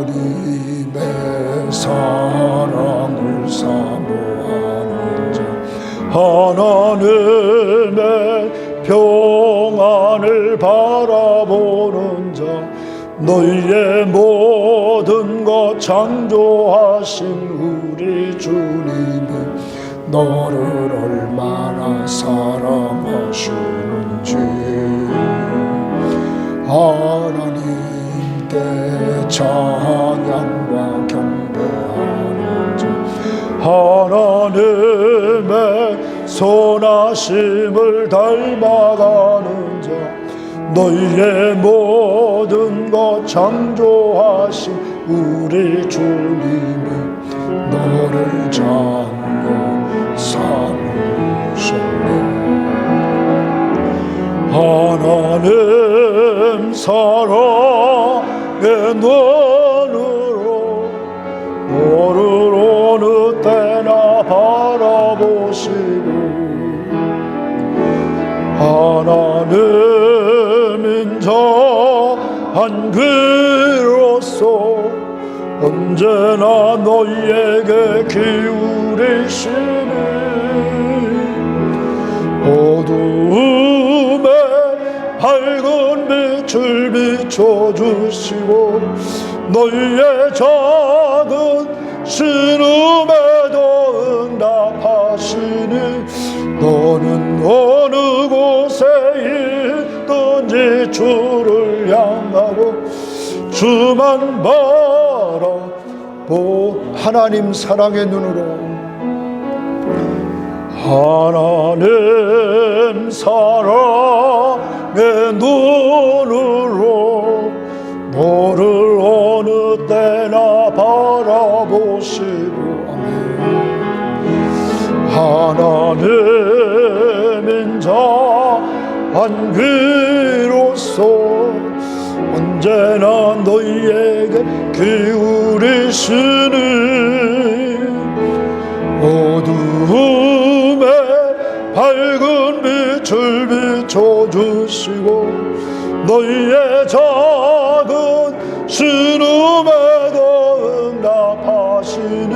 하나님의 사랑을 사모하는 자, 하나님의 평안을 바라보는 너희의 모든 것 창조하신 우리 주님이 너를 얼마나 사랑하시는지 하나님께 찬양과 경배하는 자 하나님의 선하심을 닮아가는 자 너희의 모든 것 창조하신 우리 주님이 너를 장로 삼으셨네. 하나님 사랑의 눈으로 너를 어느 때나 바라보시고 하나님 인자한 그로서 언제나 너희에게 기울이시니 어두움에 밝은 빛을 비춰주시고 너희의 작은 신음에도 응답하시니 너는 어느 곳에 있든지 주를 향하고 주만 바라보 하나님 사랑의 눈으로 하나님 사랑의 눈으로 너를 어느 때나 바라보시고 하나님 인자한 귀로서 언제나 너희에게 기울이시니 어두움에 밝은 빛을 비춰주시고 너희의 작은 신음에도 응답하시니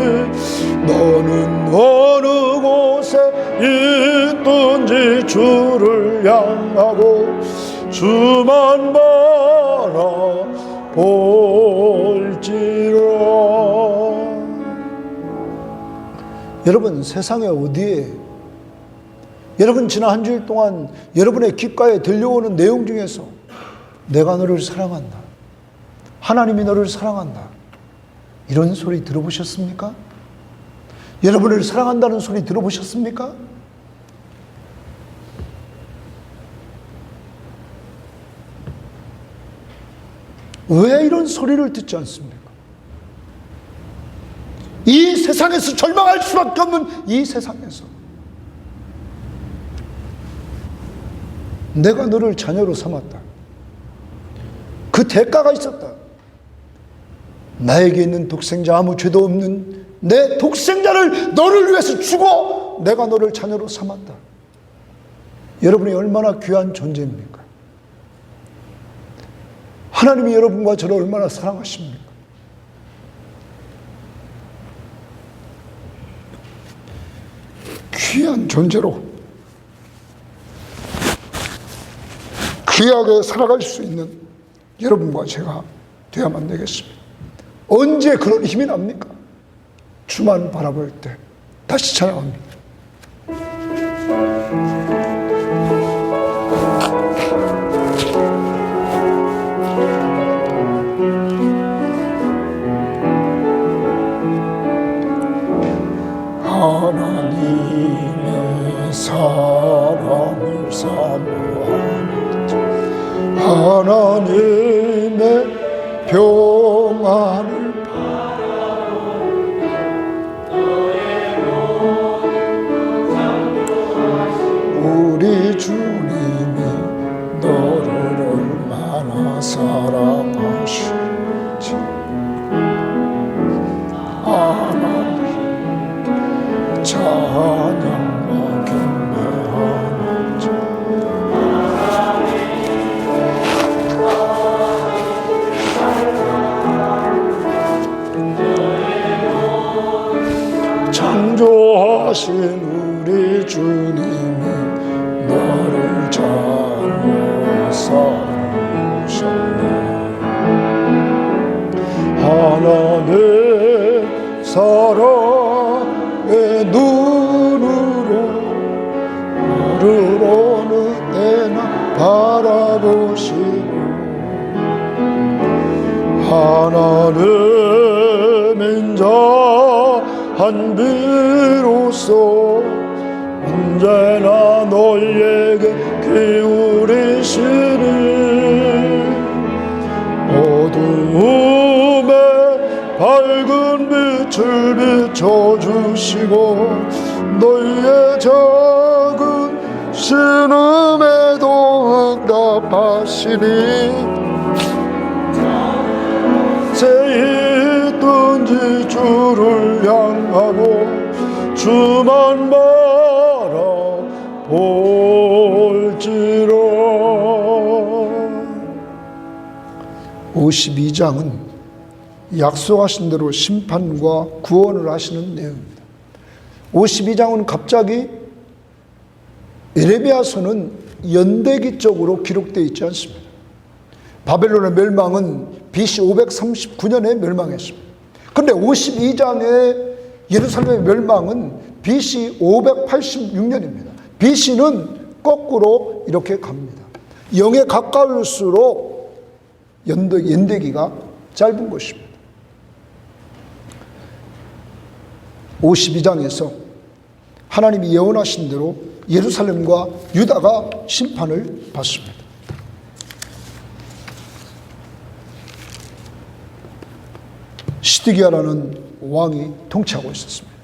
너는 어느 곳에 있든지 주를 향하고 주만 바라볼지라. 여러분 세상에 어디에 여러분 지난 한 주일 동안 여러분의 귓가에 들려오는 내용 중에서 내가 너를 사랑한다, 하나님이 너를 사랑한다, 이런 소리 들어보셨습니까? 여러분을 사랑한다는 소리 들어보셨습니까? 왜 이런 소리를 듣지 않습니까? 이 세상에서 절망할 수밖에 없는 이 세상에서 내가 너를 자녀로 삼았다. 그 대가가 있었다. 나에게 있는 독생자 아무 죄도 없는 내 독생자를 너를 위해서 주고 내가 너를 자녀로 삼았다. 여러분이 얼마나 귀한 존재입니까? 하나님이 여러분과 저를 얼마나 사랑하십니까? 귀한 존재로 귀하게 살아갈 수 있는 여러분과 제가 되어야만 되겠습니다. 언제 그런 힘이 납니까? 주만 바라볼 때. 다시 찬양합니다. 하나님의 사랑을 사모하는 자, 하나님의 평안을 우리 주님이 너를 얼마나 사랑하시는지 하나님 찬양과 경배하는 자 창조하신 우리 주님이 너를 자녀 삼으셨네. 하나님 사랑의 눈으로 나를 어느 때나 바라보시고 하나님 인자한 비로소 언제나 너희에게 기울이시니 어두움에 밝은 빛을 비춰주시고 너희의 작은 신음에도 응답하시니 새 있든지 주를 향하고 주만 바라볼지라. 52장은 약속하신 대로 심판과 구원을 하시는 내용입니다. 52장은 갑자기 예레미야서는 연대기 쪽으로 기록되어 있지 않습니다. 바벨론의 멸망은 BC 539년에 멸망했습니다. 그런데 52장의 예루살렘의 멸망은 BC 586년입니다. BC는 거꾸로 이렇게 갑니다. 0에 가까울수록 연대기가 짧은 것입니다. 52장에서 하나님이 예언하신 대로 예루살렘과 유다가 심판을 받습니다. 시드기야라는 왕이 통치하고 있었습니다.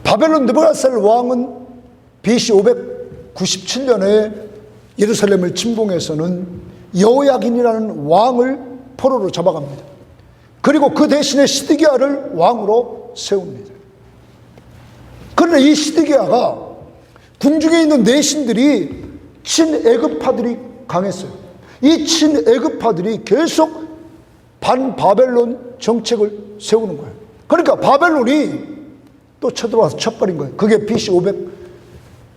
바벨론 느부갓네살 왕은 BC 597년에 예루살렘을 침공해서는 여호야긴이라는 왕을 포로로 잡아갑니다. 그리고 그 대신에 시드기야를 왕으로 세웁니다. 그런데 이 시드기야가 궁중에 있는 내신들이 친애굽파들이 강했어요. 이 친애굽파들이 계속 반바벨론 정책을 세우는 거예요. 그러니까 바벨론이 또 쳐들어와서 쳐버린 거예요. 그게 BC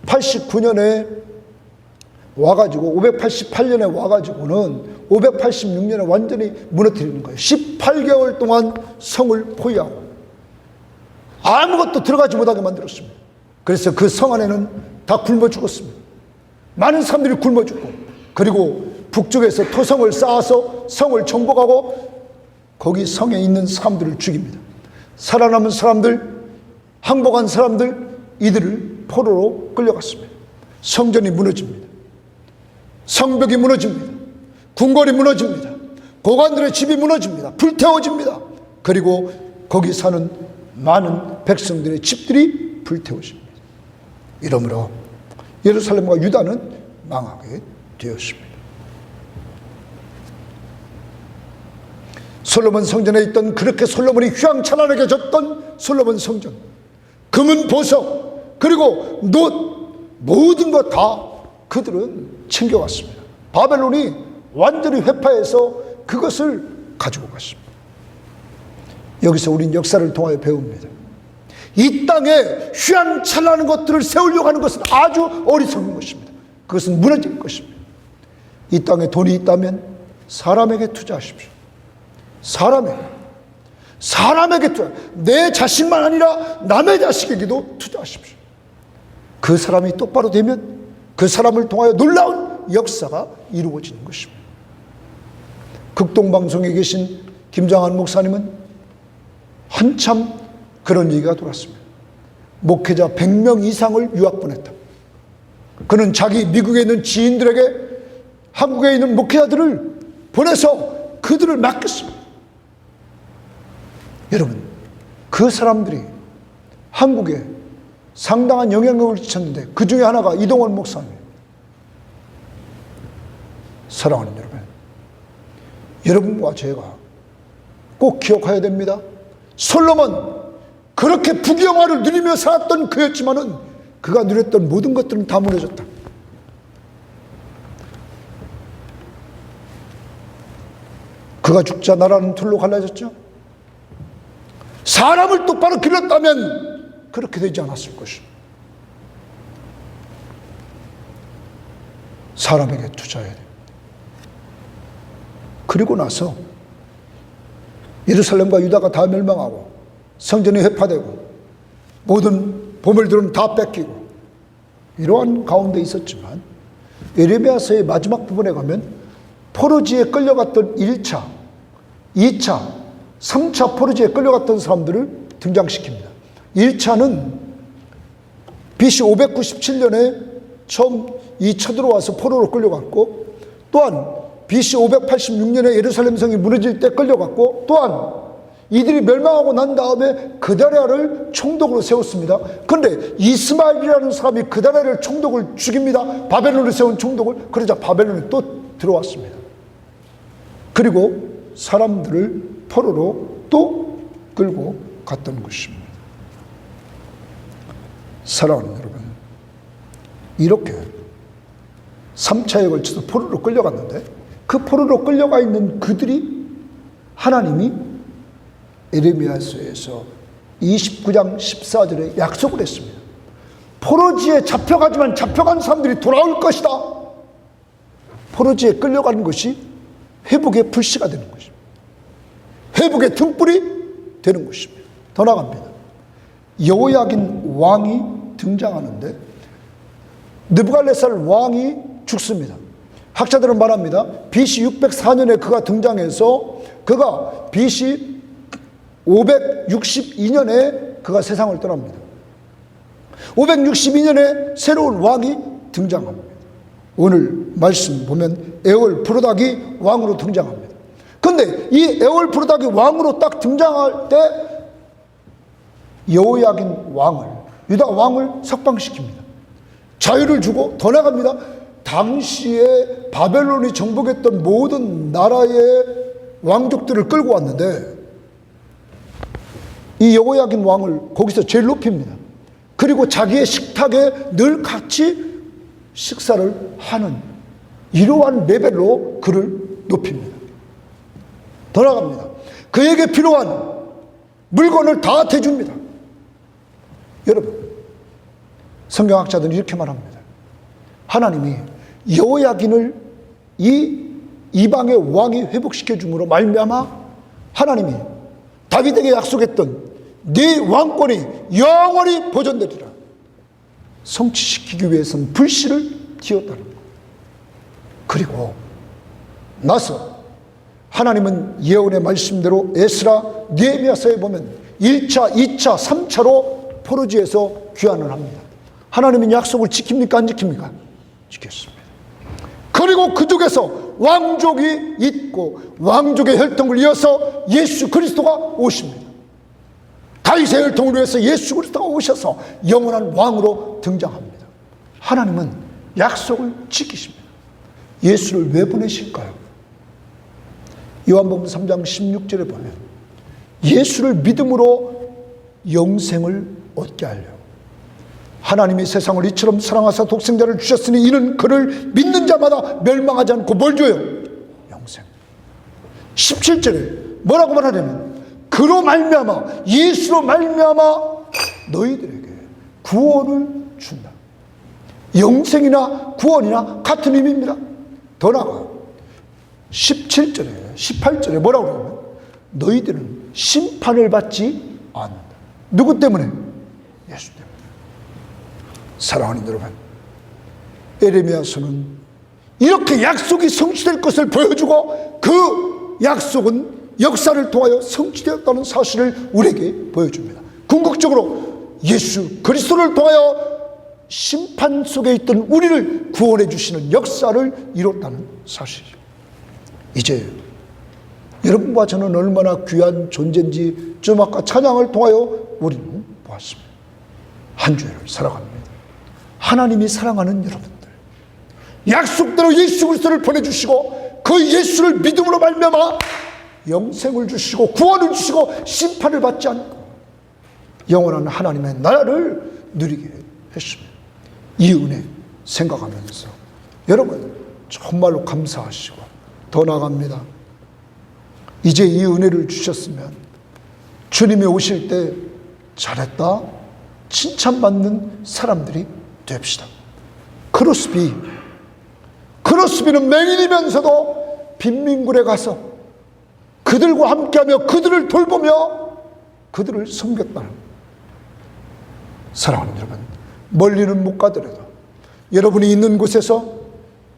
589년에 와가지고 588년에 와가지고는 586년에 완전히 무너뜨리는 거예요. 18개월 동안 성을 포위하고 아무것도 들어가지 못하게 만들었습니다. 그래서 그 성 안에는 다 굶어 죽었습니다. 많은 사람들이 굶어 죽고, 그리고 북쪽에서 토성을 쌓아서 성을 정복하고 거기 성에 있는 사람들을 죽입니다. 살아남은 사람들, 항복한 사람들, 이들을 포로로 끌려갔습니다. 성전이 무너집니다. 성벽이 무너집니다. 궁궐이 무너집니다. 고관들의 집이 무너집니다. 불태워집니다. 그리고 거기 사는 많은 백성들의 집들이 불태워집니다. 이러므로 예루살렘과 유다는 망하게 되었습니다. 솔로몬 성전에 있던, 그렇게 솔로몬이 휘황찬란하게 졌던 솔로몬 성전, 금은 보석, 그리고 놋, 모든 것 다 그들은 챙겨왔습니다. 바벨론이 완전히 회파해서 그것을 가지고 갔습니다. 여기서 우린 역사를 통하여 배웁니다. 이 땅에 휘황찬란한 것들을 세우려고 하는 것은 아주 어리석은 것입니다. 그것은 무너질 것입니다. 이 땅에 돈이 있다면 사람에게 투자하십시오. 사람에게 투자. 내 자식만 아니라 남의 자식에게도 투자하십시오. 그 사람이 똑바로 되면 그 사람을 통하여 놀라운 역사가 이루어지는 것입니다. 극동방송에 계신 김장한 목사님은 한참 그런 얘기가 돌았습니다. 목회자 100명 이상을 유학 보냈다. 그는 자기 미국에 있는 지인들에게 한국에 있는 목회자들을 보내서 그들을 맡겼습니다. 여러분, 그 사람들이 한국에 상당한 영향력을 끼쳤는데 그 중에 하나가 이동원 목사입니다. 사랑하는 여러분, 여러분과 제가 꼭 기억해야 됩니다. 솔로몬, 그렇게 부귀영화를 누리며 살았던 그였지만은 그가 누렸던 모든 것들은 다 무너졌다. 그가 죽자 나라는 둘로 갈라졌죠. 사람을 똑바로 길렀다면 그렇게 되지 않았을 것입니다. 사람에게 투자해야 됩니다. 그리고 나서 예루살렘과 유다가 다 멸망하고 성전이 회파되고 모든 보물들은 다 뺏기고 이러한 가운데 있었지만 예레미야서의 마지막 부분에 가면 포로지에 끌려갔던 1차, 2차, 3차 포로지에 끌려갔던 사람들을 등장시킵니다. 1차는 BC 597년에 처음 이 쳐들어와서 포로로 끌려갔고, 또한 BC 586년에 예루살렘 성이 무너질 때 끌려갔고, 또한 이들이 멸망하고 난 다음에 그다랴를 총독으로 세웠습니다. 그런데 이스마엘이라는 사람이 그다랴를 총독을 죽입니다. 바벨론을 세운 총독을. 그러자 바벨론이 또 들어왔습니다. 그리고 사람들을 포로로 또 끌고 갔던 것입니다. 사랑하는 여러분, 이렇게 3차에 걸쳐서 포로로 끌려갔는데 그 포로로 끌려가 있는 그들이 하나님이 예레미야서에서 29장 14절에 약속을 했습니다. 포로지에 잡혀가지만 잡혀간 사람들이 돌아올 것이다. 포로지에 끌려가는 것이 회복의 불씨가 되는 것입니다. 회복의 등불이 되는 것입니다. 더 나갑니다. 여호야긴 왕이 등장하는데 느부갈네살 왕이 죽습니다. 학자들은 말합니다. BC 604년에 그가 등장해서 그가 BC 562년에 그가 세상을 떠납니다. 562년에 새로운 왕이 등장합니다. 오늘 말씀 보면 에올브르닥이 왕으로 등장합니다. 그런데 이 에올브르닥이 왕으로 딱 등장할 때 여호야긴 왕을, 유다 왕을 석방시킵니다. 자유를 주고 더 나갑니다. 당시에 바벨론이 정복했던 모든 나라의 왕족들을 끌고 왔는데 이 여호야긴 왕을 거기서 제일 높입니다. 그리고 자기의 식탁에 늘 같이 식사를 하는 이러한 레벨로 그를 높입니다. 더 나갑니다. 그에게 필요한 물건을 다 대줍니다. 여러분, 성경학자들은 이렇게 말합니다. 하나님이 여호야긴을 이 이방의 왕이 회복시켜 줌으로 말미암아 하나님이 다윗에게 약속했던 네 왕권이 영원히 보존되리라 성취시키기 위해서는 불씨를 띄웠다는 것. 그리고 나서 하나님은 예언의 말씀대로 에스라 느헤미야서에 보면 1차, 2차, 3차로 포로지에서 귀환을 합니다. 하나님은 약속을 지킵니까? 안 지킵니까? 지켰습니다. 그리고 그쪽에서 왕족이 있고 왕족의 혈통을 이어서 예수 그리스도가 오십니다. 다윗의 혈통을 위해서 예수 그리스도가 오셔서 영원한 왕으로 등장합니다. 하나님은 약속을 지키십니다. 예수를 왜 보내실까요? 요한복음 3장 16절에 보면 예수를 믿음으로 영생을 얻게 하려 하나님이 세상을 이처럼 사랑하사 독생자를 주셨으니 이는 그를 믿는 자마다 멸망하지 않고 뭘 줘요? 영생. 17절에 뭐라고 말하냐면 그로 말미암아 예수로 말미암아 너희들에게 구원을 준다. 영생이나 구원이나 같은 의미입니다. 더 나아가 17절에 18절에 뭐라고 그러냐면 너희들은 심판을 받지 않는다. 누구 때문에? 예수 때문에. 사랑하는 여러분, 에레미야서는 이렇게 약속이 성취될 것을 보여주고 그 약속은 역사를 통하여 성취되었다는 사실을 우리에게 보여줍니다. 궁극적으로 예수 그리스도를 통하여 심판 속에 있던 우리를 구원해 주시는 역사를 이뤘다는 사실이죠. 이제 여러분과 저는 얼마나 귀한 존재인지 좀 아까 찬양을 통하여 우리는 보았습니다. 한 주를 살아갑니다. 하나님이 사랑하는 여러분들, 약속대로 예수 그리스도를 보내주시고 그 예수를 믿음으로 말미암아 영생을 주시고 구원을 주시고 심판을 받지 않고 영원한 하나님의 나라를 누리게 했습니다. 이 은혜 생각하면서 여러분 정말로 감사하시고 더 나아갑니다. 이제 이 은혜를 주셨으면 주님이 오실 때 잘했다 칭찬받는 사람들이 됩시다. 크로스비는 맹인이면서도 빈민굴에 가서 그들과 함께하며 그들을 돌보며 그들을 섬겼다는, 사랑하는 여러분, 멀리는 못 가더라도 여러분이 있는 곳에서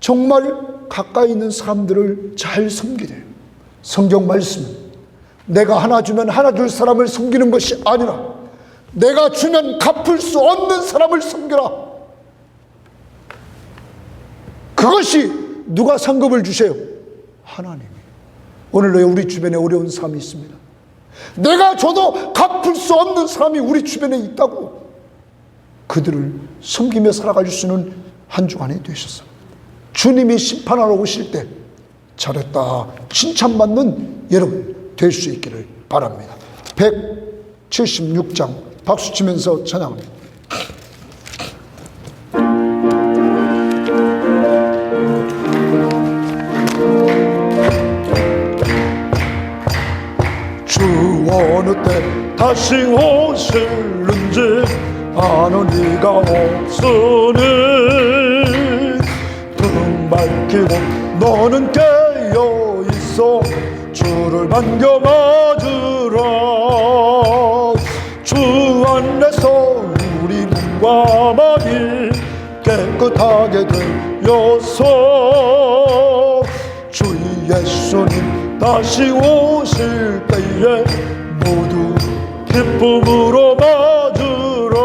정말 가까이 있는 사람들을 잘 섬기래요. 성경 말씀은 내가 하나 주면 하나 줄 사람을 섬기는 것이 아니라 내가 주면 갚을 수 없는 사람을 섬겨라. 그것이 누가 상급을 주세요? 하나님이. 오늘도 우리 주변에 어려운 사람이 있습니다. 내가 줘도 갚을 수 없는 사람이 우리 주변에 있다고. 그들을 섬기며 살아갈 수 있는 한 주간이 되셨어. 주님이 심판하러 오실 때 잘했다 칭찬받는 여러분 될 수 있기를 바랍니다. 176장 박수 치면서 찬양합니다. 주 어느 때 다시 오실는지 아는 이가 없으니 등 밝히고 너는 깨어 있어 주를 반겨 맞으라. 주 안에서 우리 몸과 마음이 깨끗하게 되어서 주 예수님 다시 오실 때에 모두 기쁨으로 맞으라.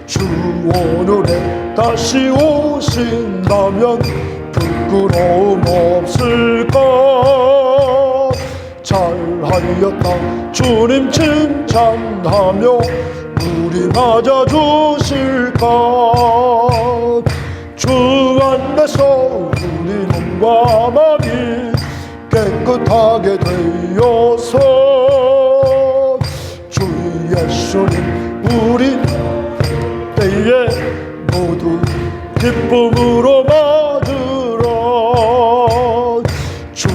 주 오늘에 다시 오신다면 부끄러움 없을까. 잘하였다 주님 칭찬하며 우리 맞아주실까. 주 안에서 우리 몸과 마음이 깨끗하게 되어서 주 예수님 우리 때에 모두 기쁨으로 맞으라. 주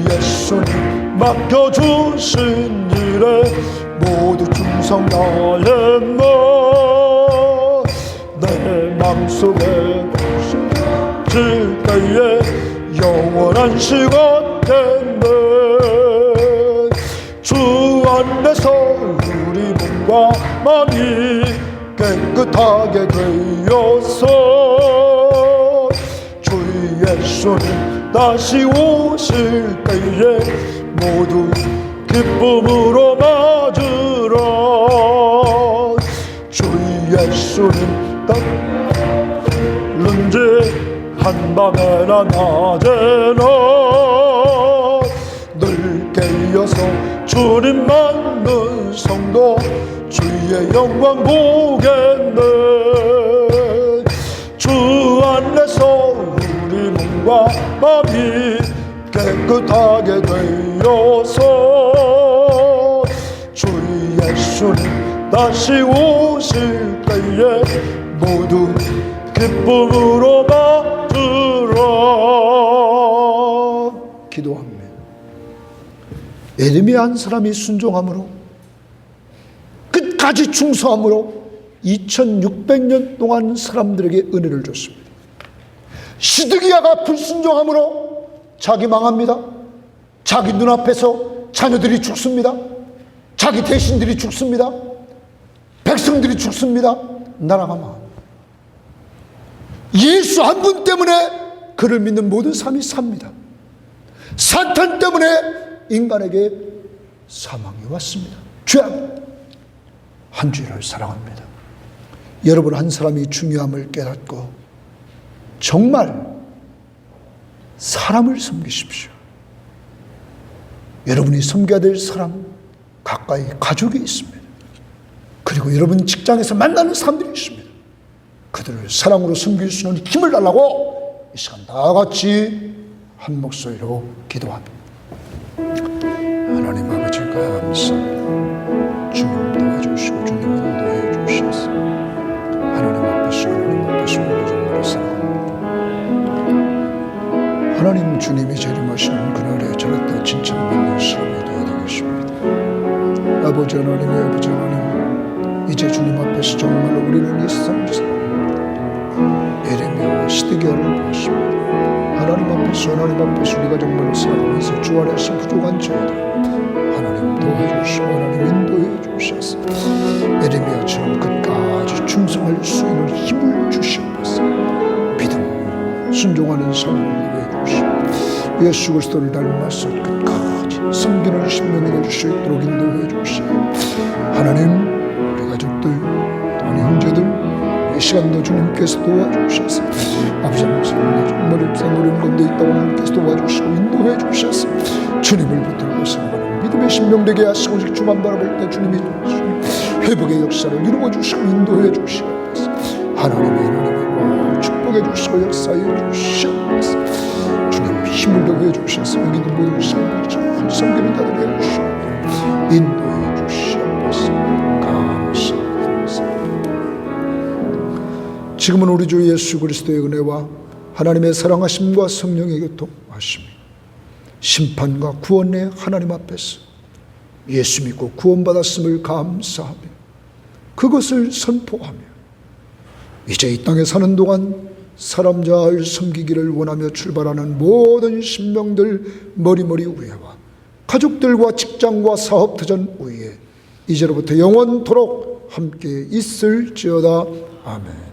예수님 맡겨주신 일에 모두 충성 다했나. 내 맘속에 질 때에 영원한 시간 됐네. 주 안에서 우리 몸과 마음이 깨끗하게 되어서 주 예수님 다시 오실 때에 모두 기쁨으로 맞으라. 주 예수님 따르는지 한밤에나 낮에나 늘 깨어서 주님 만난 성도 주의 영광 보겠네. 주 안에서 우리 몸과 마음이 깨끗하게 되어서 주 예수님 다시 오실 때에 모두 기쁨으로 맞으라. 기도합니다. 에르미야 한 사람이 순종함으로 끝까지 충성함으로 2600년 동안 사람들에게 은혜를 줬습니다. 시드기야가 불순종함으로 자기 망합니다. 자기 눈앞에서 자녀들이 죽습니다. 자기 대신들이 죽습니다. 백성들이 죽습니다. 나라가 망합니다. 예수 한 분 때문에 그를 믿는 모든 사람이 삽니다. 사탄 때문에 인간에게 사망이 왔습니다. 죄악. 한 주를 사랑합니다. 여러분 한 사람이 중요함을 깨닫고 정말 사람을 섬기십시오. 여러분이 섬겨야 될 사람 가까이 가족이 있습니다. 그리고 여러분 직장에서 만나는 사람들이 있습니다. 그들을 사랑으로 섬길 수 있는 힘을 달라고 이 시간 다 같이 한 목소리로 기도합니다. 하나님 아버지 감사합니다. 주님 도와주시고 주님 인도해 주셔서 하나님 앞에서 우리 정말로 사랑합니다. 하나님 주님이 재림하시는 그날에 저렇게 칭찬받는 사람이 되어야 되겠습니다. 아버지 하나님 이제 주님 앞에서 정말로 우리는 이 세상을 사랑합니다. 예레미야와 시대기 어려우십니다. 하나님 앞에서 우리가 정말로 살아가면서 주 안에서 부족한 저희들 하나님 도와주시고 하나님 인도해 주셔서 에레미야처럼 끝까지 충성할 수 있는 힘을 주시옵소서. 믿음 순종하는 삶을 해주시고 예수 그리스도를 닮아서 끝까지 섬기는 신명이 될 수 있도록 인도해 주시고 하나님 우리 가족들 우리 형제들 이 시간도 주님께서 도와주셔서 아버지 정말 생각하는 건데 있다고 주님께서 도와주시고 인도해 주셔서 주님을 붙들고 살아가는 믿음의 신명되게 하시고 오직 주만 바라볼 때 주님이 회복의 역사를 이루어 주시고 인도해 주시옵소서. 하나님의 축복해 주시고 역사해 주시옵소서. 주님 힘을 더해 주셔서 여기 있는 모든 성도들 잘 섬기는 자들이 해주시고 인도해 주시옵소서. 감사합니다. 지금은 우리 주 예수 그리스도의 은혜와 하나님의 사랑하심과 성령의 교통하심이 심판과 구원의 하나님 앞에서 예수 믿고 구원받았음을 감사하며 그것을 선포하며 이제 이 땅에 사는 동안 사람 잘 섬기기를 원하며 출발하는 모든 신명들 머리머리 위에와 가족들과 직장과 사업 터전 위에 이제로부터 영원토록 함께 있을지어다. 아멘.